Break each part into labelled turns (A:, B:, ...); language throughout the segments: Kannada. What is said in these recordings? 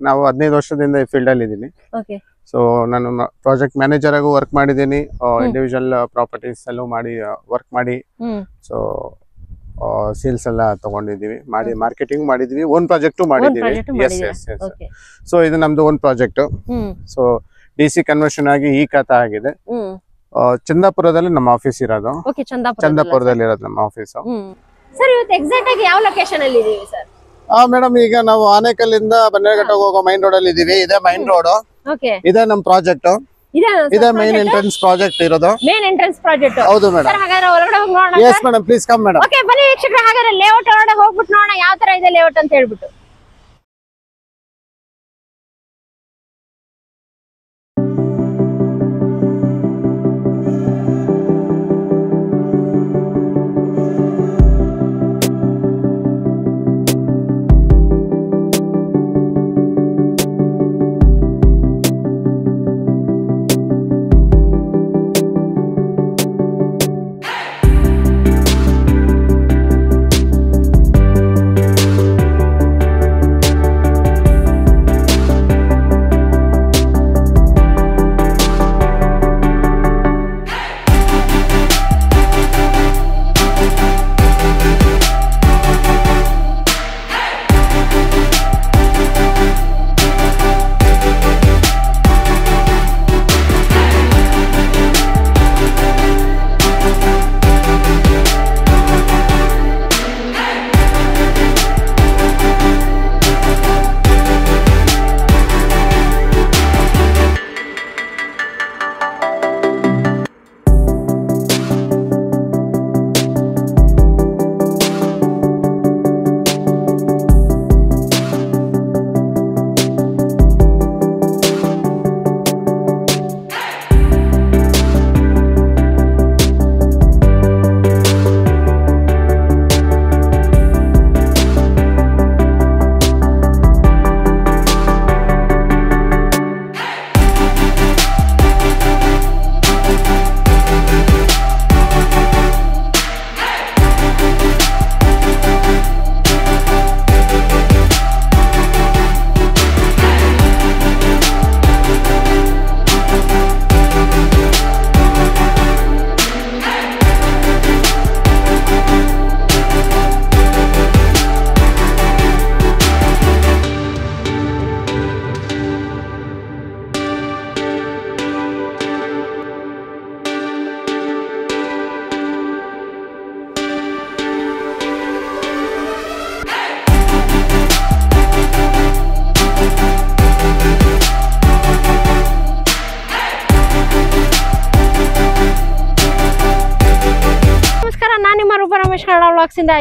A: ನಾವು 15 ವರ್ಷದಿಂದ ಈ ಫೀಲ್ಡ್ ಅಲ್ಲಿ ಇದ್ದೀನಿ. ಸೊ ನಾನು ಪ್ರಾಜೆಕ್ಟ್ ಮ್ಯಾನೇಜರ್ ಆಗಿ ವರ್ಕ್ ಮಾಡಿದ್ದೀನಿ. ಇಂಡಿವಿಜುವಲ್ ಪ್ರಾಪರ್ಟೀಸ್ ಎಲ್ಲ ಮಾಡಿ ವರ್ಕ್ ಮಾಡಿ ಸೊ ಸೇಲ್ಸ್ ಎಲ್ಲ ತಗೊಂಡಿದ್ದೀವಿ, ಮಾಡಿ ಮಾರ್ಕೆಟಿಂಗ್ ಮಾಡಿದೀವಿ, ಓನ್ ಪ್ರಾಜೆಕ್ಟ್ ಮಾಡಿದೀವಿ. ಸೊ ಇದು ನಮ್ದು own project. So DC conversion ಆಗಿ ಈ ಖಾತಾ ಆಗಿದೆ. ಚಂದಾಪುರದಲ್ಲಿ ನಮ್ಮ ಆಫೀಸ್ ಇರೋದು. ಚಂದಾಪುರದಲ್ಲಿ ಇರೋದು ನಮ್ಮ ಆಫೀಸ್.
B: ಸರ್ ಇವತ್ತು ಎಕ್ಸಾಕ್ಟ್ ಆಗಿ ಯಾವ ಲೊಕೇಶನ್ ಅಲ್ಲಿ ಇದೀವಿ ಸರ್?
A: ಮೇಡಮ್ ಈಗ ನಾವು ಆನೇಕಲ್ಲಿಂದ ಬನ್ನೇರಘಟ್ಟ ಹೋಗೋ ಮೈನ್ ರೋಡ್ ಅಲ್ಲಿ ಇದೀವಿ. ಇದೇ ಮೈನ್ ರೋಡ್, ಇದೇ ನಮ್ಮ ಪ್ರಾಜೆಕ್ಟ್, ಇದೇ ಮೈನ್ ಎಂಟ್ರೆನ್ಸ್ ಪ್ರಾಜೆಕ್ಟ್ ಇರೋದು.
B: Main entrance project.
A: ಹೌದು ಮೇಡಮ್.
B: ಸರ್ ಹಾಗಾದ್ರೆ ಒಳಗಡೆ ಹೋಗಿ ನೋಡೋಣ.
A: Yes madam, please come madam.
B: Okay ಬನ್ನಿ ವೀಕ್ಷಕರೇ, ಹಾಗಾದ್ರೆ ಲೇಔಟ್ ಒಳಗಡೆ ಹೋಗ್ಬಿಟ್ಟು ನೋಡೋಣ ಯಾವ ತರ ಇದೆ ಲೇಔಟ್ ಅಂತ ಹೇಳ್ಬಿಟ್ಟು.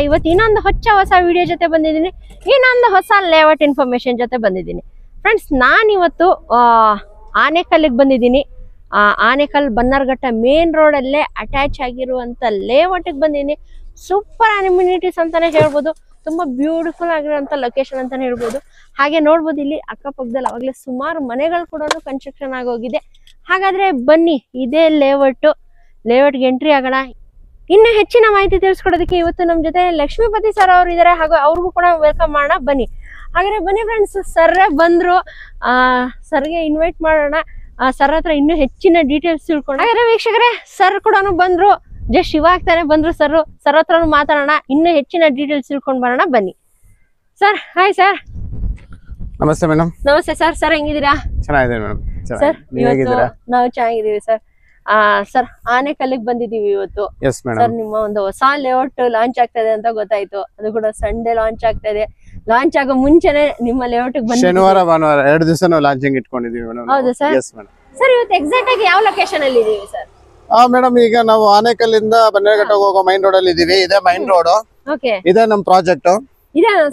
B: ಇವತ್ತು ಇನ್ನೊಂದು ಹೊಸ ವಿಡಿಯೋ ಜೊತೆ ಬಂದಿದ್ದೀನಿ, ಇನ್ನೊಂದು ಹೊಸ ಲೇಔಟ್ ಇನ್ಫಾರ್ಮೇಶನ್ ಜೊತೆ ಬಂದಿದ್ದೀನಿ. ಫ್ರೆಂಡ್ಸ್, ನಾನಿವತ್ತು ಆನೇಕಲ್ಲಿಗೆ ಬಂದಿದ್ದೀನಿ. ಆನೇಕಲ್ ಬನ್ನರ್ಘಟ್ಟ ಮೇನ್ ರೋಡಲ್ಲೇ ಅಟ್ಯಾಚ್ ಆಗಿರುವಂಥ ಲೇಔಟಿಗೆ ಬಂದಿದ್ದೀನಿ. ಸೂಪರ್ ಅಮ್ಯುನಿಟೀಸ್ ಅಂತಾನೆ ಹೇಳ್ಬೋದು, ತುಂಬ ಬ್ಯೂಟಿಫುಲ್ ಆಗಿರುವಂಥ ಲೊಕೇಶನ್ ಅಂತಾನೆ ಹೇಳ್ಬೋದು. ಹಾಗೆ ನೋಡ್ಬೋದು ಇಲ್ಲಿ ಅಕ್ಕಪಕ್ಕದಲ್ಲಿ ಅವಾಗಲೇ ಸುಮಾರು ಮನೆಗಳು ಕೂಡ ಕನ್ಸ್ಟ್ರಕ್ಷನ್ ಆಗೋಗಿದೆ. ಹಾಗಾದರೆ ಬನ್ನಿ, ಇದೇ ಲೇಔಟ್ಗೆ ಎಂಟ್ರಿ ಆಗೋಣ. ಇನ್ನು ಹೆಚ್ಚಿನ ಮಾಹಿತಿ ತಿಳಿಸ್ಕೊಡೋದಕ್ಕೆ ಇವತ್ತು ನಮ್ಮ ಜೊತೆ ಲಕ್ಷ್ಮೀಪತಿ ಸರ್ ಅವರು ಇದ್ದಾರೆ, ಹಾಗೂ ಅವ್ರಿಗೂ ಕೂಡ ವೆಲ್ಕಮ್ ಮಾಡೋಣ. ಬನ್ನಿ, ಹಾಗಾದ್ರೆ ಬನ್ನಿ ಫ್ರೆಂಡ್ಸ್. ಸರ್ರೇ ಬಂದ್ರು, ಸರ್ಗೆ ಇನ್ವೈಟ್ ಮಾಡೋಣ. ಸರ್ ಹತ್ರ ಇನ್ನೂ ಹೆಚ್ಚಿನ ಡೀಟೇಲ್ಸ್ ತಿಳ್ಕೊಂಡು. ಹಾಗಾದ್ರೆ ವೀಕ್ಷಕರೇ, ಸರ್ ಕೂಡ ಬಂದ್ರು, ಜಸ್ಟ್ ಇವಾಗ ತಾನೇ ಬಂದ್ರು ಸರ್ ಹತ್ರನು ಮಾತಾಡೋಣ, ಇನ್ನೂ ಹೆಚ್ಚಿನ ಡೀಟೇಲ್ಸ್ ತಿಳ್ಕೊಂಡು ಬರೋಣ. ಬನ್ನಿ ಸರ್. Hi sir.
A: ನಮಸ್ತೆ ಮೇಡಮ್.
B: ನಮಸ್ತೆ ಸರ್. ಸರ್ ಹೆಂಗಿದ್ದೀರಾ?
A: ಚೆನ್ನಾಗಿದೆ ಮೇಡಮ್.
B: ಸರ್ ನಾವು ಚೆನ್ನಾಗಿದ್ದೀವಿ ಸರ್. ಸರ್, ಆನೇಕಲ್ಲಿಗೆ ಬಂದಿದ್ದೀವಿ ಇವತ್ತು. ಸರ್, ನಿಮ್ಮ ಒಂದು ಹೊಸ ಲೇಔಟ್ ಲಾಂಚ್ ಆಗ್ತದೆ ಅಂತ ಗೊತ್ತಾಯ್ತು. ಅದು ಕೂಡ ಸಂಡೇ ಲಾಂಚ್ ಆಗ್ತದೆ. ಲಾಂಚ್ ಆಗೋ ಮುಂಚೆನೆ ನಿಮ್ಮ ಲೇಔಟ್ ಬಂದು
A: ಶನಿವಾರ ಭಾನುವಾರ 2 ದಿವಸ ನಾವು ಲಾಂಚಿಂಗ್ ಇಟ್ಕೊಂಡಿದೀವಿ ಮೇಡಮ್.
B: ಹೌದು ಸರ್. ಸರ್, ಇವತ್ತು ಎಕ್ಸಾಕ್ಟ್ ಆಗಿ ಯಾವ ಲೊಕೇಶನ್ ಅಲ್ಲಿ ಇದೀವಿ ಸರ್?
A: ಮೇಡಮ್ ಈಗ ನಾವು ಆನೇಕಲ್ಲಿಂದ ಬನ್ನೇರಘಟ್ಟ ಹೋಗೋ ಮೈನ್ ರೋಡ್ ಅಲ್ಲಿ ಇದೀವಿ. ಇದೇ ಮೈನ್ ರೋಡ್, ಇದೇ ನಮ್ಮ ಪ್ರಾಜೆಕ್ಟ್,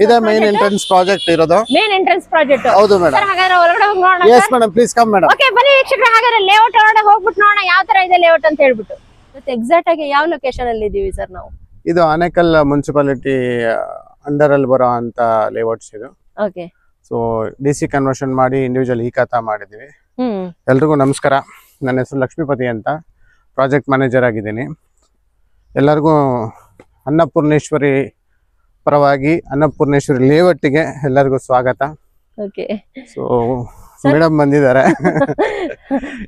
A: ಇದೇ ಮೈನ್ ಎಂಟ್ರೆನ್ಸ್ ಪ್ರಾಜೆಕ್ಟ್ ಇರೋದು.
B: Main entrance project.
A: ಹೌದು ಮೇಡಮ್.
B: ಸರ್ ಹಾಗಾದ್ರೆ ಒಳಗಡೆ ಹೋಗಿ ನೋಡೋಣ.
A: Yes madam, please come madam.
B: Okay ಬನ್ನಿ ವೀಕ್ಷಕರೇ, ಹಾಗಾದ್ರೆ ಲೇಔಟ್ ಒಳಗಡೆ ಹೋಗ್ಬಿಟ್ಟು ನೋಡೋಣ ಯಾವ ತರ ಇದೆ ಲೇಔಟ್ ಅಂತ ಹೇಳ್ಬಿಟ್ಟು. ಮತ್ತೆ ಎಕ್ಸಾಕ್ಟ್ ಆಗಿ ಯಾವ ಲೊಕೇಶನ್ ಅಲ್ಲಿ ಇದೀವಿ ಸರ್ ನಾವು?
A: ಇದು ಆನೇಕಲ್ ಮುನ್ಸಿಪಾಲಿಟಿ ಅಂಡರ್ ಅಲ್ಲಿ ಬರೋ ಅಂತ ಲೇಔಟ್ಸ್ ಇದು.
B: ಓಕೆ.
A: ಸೊ DC ಕನ್ವರ್ಷನ್ ಮಾಡಿ ಇಂಡಿವಿಜುವಲ್ ಈ ಖಾತಾ ಮಾಡಿದೀವಿ. ಎಲ್ರಿಗೂ ನಮಸ್ಕಾರ. ನನ್ನ ಹೆಸರು ಲಕ್ಷ್ಮೀಪತಿ ಅಂತ, ಪ್ರಾಜೆಕ್ಟ್ ಮ್ಯಾನೇಜರ್ ಆಗಿದ್ದೀನಿ. ಎಲ್ಲರಿಗೂ ಅನ್ನಪೂರ್ಣೇಶ್ವರಿ ಪರವಾಗಿ ಅನ್ನಪೂರ್ಣೇಶ್ವರಿ ಲೇಔಟ್ಗೆ ಎಲ್ಲರಿಗೂ ಸ್ವಾಗತ.
B: ಓಕೆ
A: ಸೊ ಮೇಡಮ್ ಬಂದಿದ್ದಾರೆ.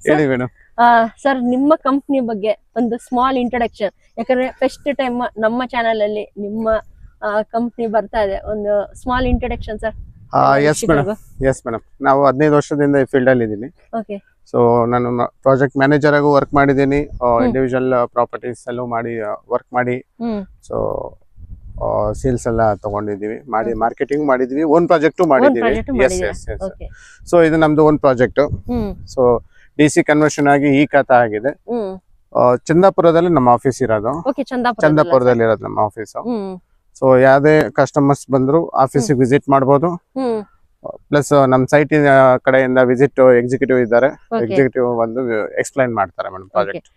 A: ಹೇಳಿ ಮೇಡಮ್.
B: ಸರ್, ನಿಮ್ಮ ಕಂಪ್ನಿ ಬಗ್ಗೆ ಒಂದು ಸ್ಮಾಲ್ ಇಂಟ್ರೊಡಕ್ಷನ್, ಯಾಕಂದ್ರೆ ಫಸ್ಟ್ ಟೈಮ್ ನಮ್ಮ ಚಾನೆಲ್ ಅಲ್ಲಿ ನಿಮ್ಮ ಕಂಪ್ನಿ ಬರ್ತಾ ಇದೆ. ಒಂದು small introduction sir.
A: Yes madam, ನಾವು 15 ವರ್ಷದಿಂದ ಈ ಫೀಲ್ಡ್ ಅಲ್ಲಿ ಇದ್ದೀನಿ.
B: ಓಕೆ.
A: ಸೊ ನಾನು ಪ್ರಾಜೆಕ್ಟ್ ಮ್ಯಾನೇಜರ್ ಆಗು ವರ್ಕ್ ಮಾಡಿದ್ದೀನಿ. ಇಂಡಿವಿಜುವಲ್ ಪ್ರಾಪರ್ಟೀಸ್ ಅಲ್ಲೂ ಮಾಡಿ ವರ್ಕ್ ಮಾಡಿ, ಸೊ ಸೇಲ್ಸ್ ಎಲ್ಲ ತಗೊಂಡಿದೀವಿ, ಮಾಡಿ ಮಾರ್ಕೆಟಿಂಗ್ ಮಾಡಿದೀವಿ, ಓನ್ ಪ್ರಾಜೆಕ್ಟ್ ಮಾಡಿದೀವಿ. ಸೊ ಇದು ನಮ್ದು own project. So DC conversion ಆಗಿ ಈ ಖಾತಾ ಆಗಿದೆ. ಚಂದಾಪುರದಲ್ಲಿ ನಮ್ಮ ಆಫೀಸ್ ಇರೋದು. ಚಂದಾಪುರದಲ್ಲಿ ಇರೋದು ನಮ್ಮ ಆಫೀಸ್. ಸೊ ಯಾವ್ದೇ ಕಸ್ಟಮರ್ಸ್ ಬಂದ್ರು ಆಫೀಸಿಗೆ ವಿಸಿಟ್ ಮಾಡಬಹುದು. ಪ್ಲಸ್ ನಮ್ಮ ಸೈಟ್ ಕಡೆಯಿಂದ ವಿಸಿಟ್ ಎಕ್ಸಿಕ್ಯೂಟಿವ್ ಇದ್ದಾರೆ, ಎಕ್ಸಿಕ್ಯೂಟಿವ್ ಬಂದು ಎಕ್ಸ್ಪ್ಲೈನ್ ಮಾಡ್ತಾರೆ ಮೇಡಮ್ ಪ್ರಾಜೆಕ್ಟ್.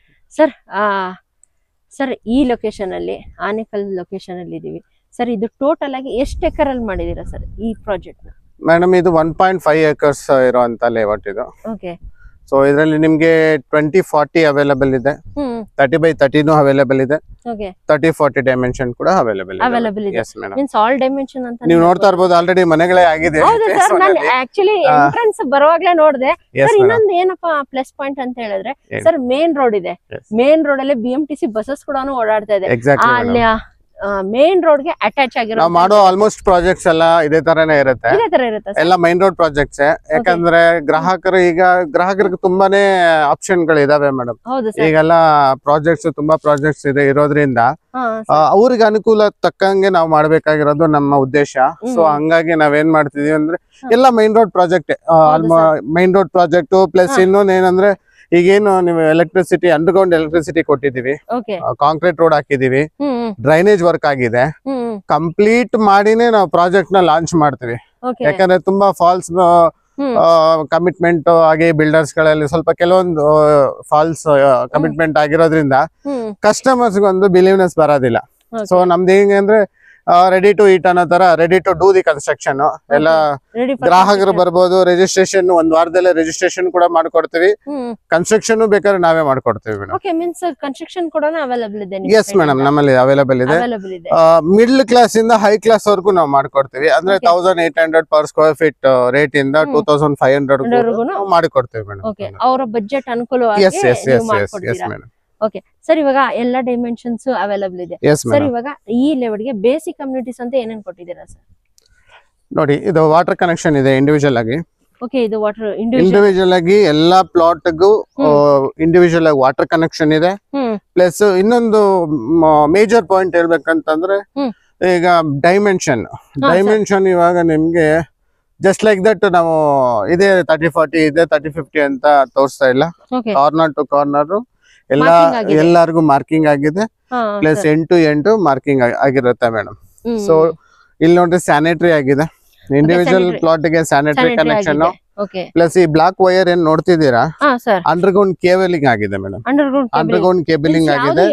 B: ಸರ್, ಈ ಲೊಕೇಶನ್ ಅಲ್ಲಿ, ಆನೇಕಲ್ ಲೊಕೇಶನ್ ಅಲ್ಲಿ ಇದೀವಿ ಸರ್. ಇದು ಟೋಟಲ್ ಆಗಿ ಎಷ್ಟು ಎಕರ್ ಅಲ್ಲಿ ಮಾಡಿದೀರಾ ಸರ್ ಈ ಪ್ರಾಜೆಕ್ಟ್?
A: ಮೇಡಮ್ ಇದು 1.5 acres ಇರುವಂತ ಲೇಔಟ್ ಇದು.
B: ಓಕೆ.
A: ಸೊ ಇದರಲ್ಲಿ ನಿಮ್ಗೆ 20-40 ಅವೈಲೇಬಲ್ ಇದೆ, 30x30 ಅವೈಲೇಬಲ್ ಇದೆ, 30-40 ಡೈಮೆನ್ಷನ್ ಕೂಡ ಅವೈಲೇಬಲ್ ಇದೆ. Yes madam,
B: means all dimension ಅಂತ
A: ನೀವು ನೋಡ್ತಾ ಇರಬಹುದು. ಆಲ್ರೆಡಿ ಮನೆಗಳೇ ಆಗಿದೆ.
B: ಹೌದು ಸರ್, ನಾನು ಆಕ್ಚುಲಿ ಎಂಟ್ರೆನ್ಸ್ ಬರುವಾಗ್ಲೇ ನೋಡಿದೆ ಸರ್. ಇನ್ನೊಂದು ಏನಪ್ಪಾ ಪ್ಲಸ್ ಪಾಯಿಂಟ್ ಅಂತ ಹೇಳಿದ್ರೆ ಸರ್, ಮೇನ್ ರೋಡ್ ಇದೆ. ಮೇನ್ ರೋಡ್ ಅಲ್ಲಿ BMTC ಬಸ್ಸಸ್ ಕೂಡ ಓಡಾಡ್ತಾ ಇದೆ. ಅಲ್ಲಿ ಮೇನ್ ರೋಡ್ ಗೆ ಅಟ್ಯಾಚ್ ಆಗಿರೋ
A: ನಾವು ಮಾಡೋ ಆಲ್ಮೋಸ್ಟ್ ಪ್ರಾಜೆಕ್ಟ್ಸ್ ಎಲ್ಲ ಇದೇ ತರನೇ ಇರುತ್ತೆ. ಎಲ್ಲ ಮೈನ್ ರೋಡ್ ಪ್ರಾಜೆಕ್ಟ್ಸ್. ಯಾಕಂದ್ರೆ ಗ್ರಾಹಕರಿಗೆ ತುಂಬಾನೇ ಆಪ್ಷನ್ ಗಳು ಇದಾವೆ ಮೇಡಮ್. ಈಗೆಲ್ಲ ಪ್ರಾಜೆಕ್ಟ್ಸ್ ತುಂಬಾ ಪ್ರಾಜೆಕ್ಟ್ಸ್ ಇದೆ ಇರೋದ್ರಿಂದ ಅವ್ರಿಗೆ ಅನುಕೂಲ ತಕ್ಕಂಗೆ ನಾವು ಮಾಡ್ಬೇಕಾಗಿರೋದು ನಮ್ಮ ಉದ್ದೇಶ. ಸೊ ಹಂಗಾಗಿ ನಾವೇನ್ ಮಾಡ್ತಿದೀವಿ ಅಂದ್ರೆ ಎಲ್ಲ main road project, main road project plus ಇನ್ನೊಂದ್ ಏನಂದ್ರೆ ಈಗೇನು ನೀವು ಎಲೆಕ್ಟ್ರಿಸಿಟಿ, ಅಂಡರ್ಗ್ರೌಂಡ್ ಎಲೆಕ್ಟ್ರಿಸಿಟಿ ಕೊಟ್ಟಿದೀವಿ, ಕಾಂಕ್ರೀಟ್ ರೋಡ್ ಹಾಕಿದೀವಿ, ಡ್ರೈನೇಜ್ ವರ್ಕ್ ಆಗಿದೆ. ಕಂಪ್ಲೀಟ್ ಮಾಡಿನೇ ನಾವು ಪ್ರಾಜೆಕ್ಟ್ ನ ಲಾಂಚ್ ಮಾಡ್ತೀವಿ. ಯಾಕಂದ್ರೆ ತುಂಬಾ ಫಾಲ್ಸ್ ಕಮಿಟ್ಮೆಂಟ್ ಆಗಿ ಬಿಲ್ಡರ್ಸ್ ಗಳಲ್ಲಿ ಸ್ವಲ್ಪ ಕೆಲವೊಂದು ಫಾಲ್ಸ್ ಕಮಿಟ್ಮೆಂಟ್ ಆಗಿರೋದ್ರಿಂದ ಕಸ್ಟಮರ್ಸ್ ಒಂದು ಬಿಲೀವ್ನೆಸ್ ಬರೋದಿಲ್ಲ. ಸೊ ನಮ್ದು ಹೆಂಗೆ ಅಂದ್ರೆ ರೆಡಿ ಟು ಈಟ್ ಅನ್ನೋ ತರ, ready to do the construction. ಎಲ್ಲ ಗ್ರಾಹಕರು ಬರ್ಬೋದು. ರಿಜಿಸ್ಟ್ರೇಷನ್ 1 ವಾರದಲ್ಲೇ ರಿಜಿಸ್ಟ್ರೇಷನ್ ಕೂಡ ಮಾಡ್ಕೊಡ್ತೀವಿ. ಕನ್ಸ್ಟ್ರಕ್ಷನ್ ಬೇಕಾದ್ರೆ ನಾವೇ ಮಾಡ್ಕೊಡ್ತೀವಿ ಮೇಡಮ್. ಎಸ್ ಮೇಡಮ್, ನಮ್ಮಲ್ಲಿ ಅವೈಲೇಬಲ್ ಇದೆ. ಮಿಡ್ಲ್ ಕ್ಲಾಸ್ ಇಂದ ಹೈ ಕ್ಲಾಸ್ ವರ್ಗೂ ನಾವು ಮಾಡ್ಕೊಡ್ತೀವಿ. ಅಂದ್ರೆ 1800 ಪರ್ ಸ್ಕ್ವೇರ್ ಫೀಟ್ ರೇಟ್ ಇಂದ 2500 ಮಾಡಿಕೊಡ್ತೀವಿ ಮೇಡಮ್.
B: ಅವರ ಬಜೆಟ್ ಅನುಕೂಲವಾಗಿ.
A: Yes madam.
B: ಓಕೆ ಸರ್, ಇವಾಗ ಎಲ್ಲ ಡೈಮೆನ್ಷನ್ಸ್ ಅವೈಲೇಬಲ್ ಇದೆ ಸರ್. ಇವಾಗ ಈ ಲೆವೆಲ್ ಗೆ ಬೇಸಿಕ್ ಕಮ್ಯುನಿಟೀಸ್ ಅಂತ ಏನೇನ್ ಕೊಟ್ಟಿದ್ದೀರಾ ಸರ್?
A: ನೋಡಿ, ಇದು ವಾಟರ್ ಕನೆಕ್ಷನ್ ಇದೆ ಇಂಡಿವಿಜುವಲ್ ಆಗಿ.
B: ಓಕೆ, ಇದು ವಾಟರ್
A: ಇಂಡಿವಿಜುವಲ್ ಆಗಿ ಎಲ್ಲಾ ಪ್ಲಾಟ್ ಗೂ ಇಂಡಿವಿಜುವಲ್ ಆಗಿ ವಾಟರ್ ಕನೆಕ್ಷನ್ ಇದೆ. ಪ್ಲಸ್ ಇನ್ನೊಂದು ಮೇಜರ್ ಪಾಯಿಂಟ್ ಹೇಳ್ಬೇಕಂತಂದ್ರೆ, ಈಗ ಡೈಮೆನ್ಷನ್ ಇವಾಗ ನಿಮ್ಗೆ ಜಸ್ಟ್ ಲೈಕ್ ದಟ್ ನಾವು ಇದೇ 30-40 ಇದೆ 30-50 ಅಂತ ತೋರಿಸ್ತಾ ಇಲ್ಲ. ಕಾರ್ನರ್ ಟು ಕಾರ್ನರ್ ಎಲ್ಲರಿಗೂ ಮಾರ್ಕಿಂಗ್ ಆಗಿದೆ. ಪ್ಲಸ್ 8 to 8 ಮಾರ್ಕಿಂಗ್ ಆಗಿರುತ್ತೆ ಮೇಡಮ್. ಸೊ ಇಲ್ಲಿ ನೋಡ್ರಿ ಸ್ಯಾನಿಟರಿ ಆಗಿದೆ. ಇಂಡಿವಿಜುವಲ್ ಪ್ಲಾಟ್ ಗೆ ಸ್ಯಾನಿಟರಿ ಕನೆಕ್ಷನ್. ಪ್ಲಸ್ ಈ ಬ್ಲಾಕ್ ವೈರ್ ಏನ್ ನೋಡ್ತಿದ್ದೀರಾ, ಅಂಡರ್ಗ್ರೌಂಡ್ ಕೇಬಲಿಂಗ್ ಆಗಿದೆ ಮೇಡಮ್. ಅಂಡರ್ಗ್ರೌಂಡ್ ಕೇಬಲಿಂಗ್ ಆಗಿದೆ.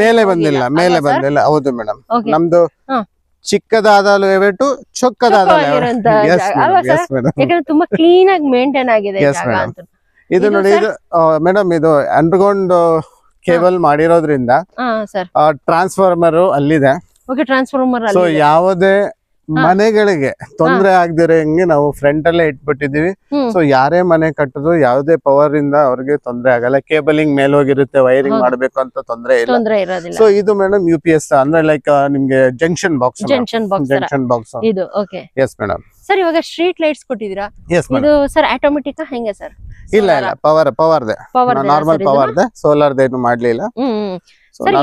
A: ಮೇಲೆ ಬಂದಿಲ್ಲ. ಹೌದು ಮೇಡಮ್, ನಮ್ದು ಚಿಕ್ಕದಾದ ಲೇಔಟ್, ಚೊಕ್ಕದಾದ
B: ತುಂಬಾ ಕ್ಲೀನ್ ಆಗಿ ಮೇಂಟೈನ್ ಆಗಿದೆ.
A: ಇದು ನೋಡಿ, ಇದು ಮೇಡಮ್ ಇದು ಅಂಡರ್ಗ್ರೌಂಡ್ ಕೇಬಲ್ ಮಾಡಿರೋದ್ರಿಂದ ಟ್ರಾನ್ಸ್ಫಾರ್ಮರ್ ಅಲ್ಲಿದೆ. ಸೊ ಯಾವುದೇ ಮನೆಗಳಿಗೆ ತೊಂದರೆ ಆಗದಿರಂಗೆ ನಾವು ಫ್ರಂಟ್ ಅಲ್ಲೇ ಇಟ್ಬಿಟ್ಟಿದೀವಿ. ಸೊ ಯಾರೇ ಮನೆ ಕಟ್ಟೋದು ಯಾವುದೇ ಪವರ್ ಇಂದ ಅವ್ರಿಗೆ ತೊಂದರೆ ಆಗಲ್ಲ. ಕೇಬಲಿಂಗ್ ಮೇಲೆ ಹೋಗಿರುತ್ತೆ, ವೈರಿಂಗ್ ಮಾಡ್ಬೇಕು ಅಂತ ತೊಂದರೆ ಇಲ್ಲ. ಸೊ ಇದು ಮೇಡಮ್ UPS ಅಂದ್ರೆ ಲೈಕ್ ನಿಮ್ಗೆ ಜಂಕ್ಷನ್ ಬಾಕ್ಸ್.
B: ಇದು ಓಕೆ.
A: Yes madam.
B: ಸರ್, ಇವಾಗ ಸ್ಟ್ರೀಟ್ ಲೈಟ್ಸ್ ಕೊಟ್ಟಿದ್ದೀರಾ. ಇದು ಸರ್ ಆಟೋಮೆಟಿಕ್ ಹೆಂಗೆ ಸರ್?
A: ಇಲ್ಲ, ಪವರ್ದೆ, ನಾರ್ಮಲ್ ಪವರ್ದೆ, ಸೋಲಾರ್ದೆ ಏನು ಮಾಡ್ಲಿಲ್ಲ.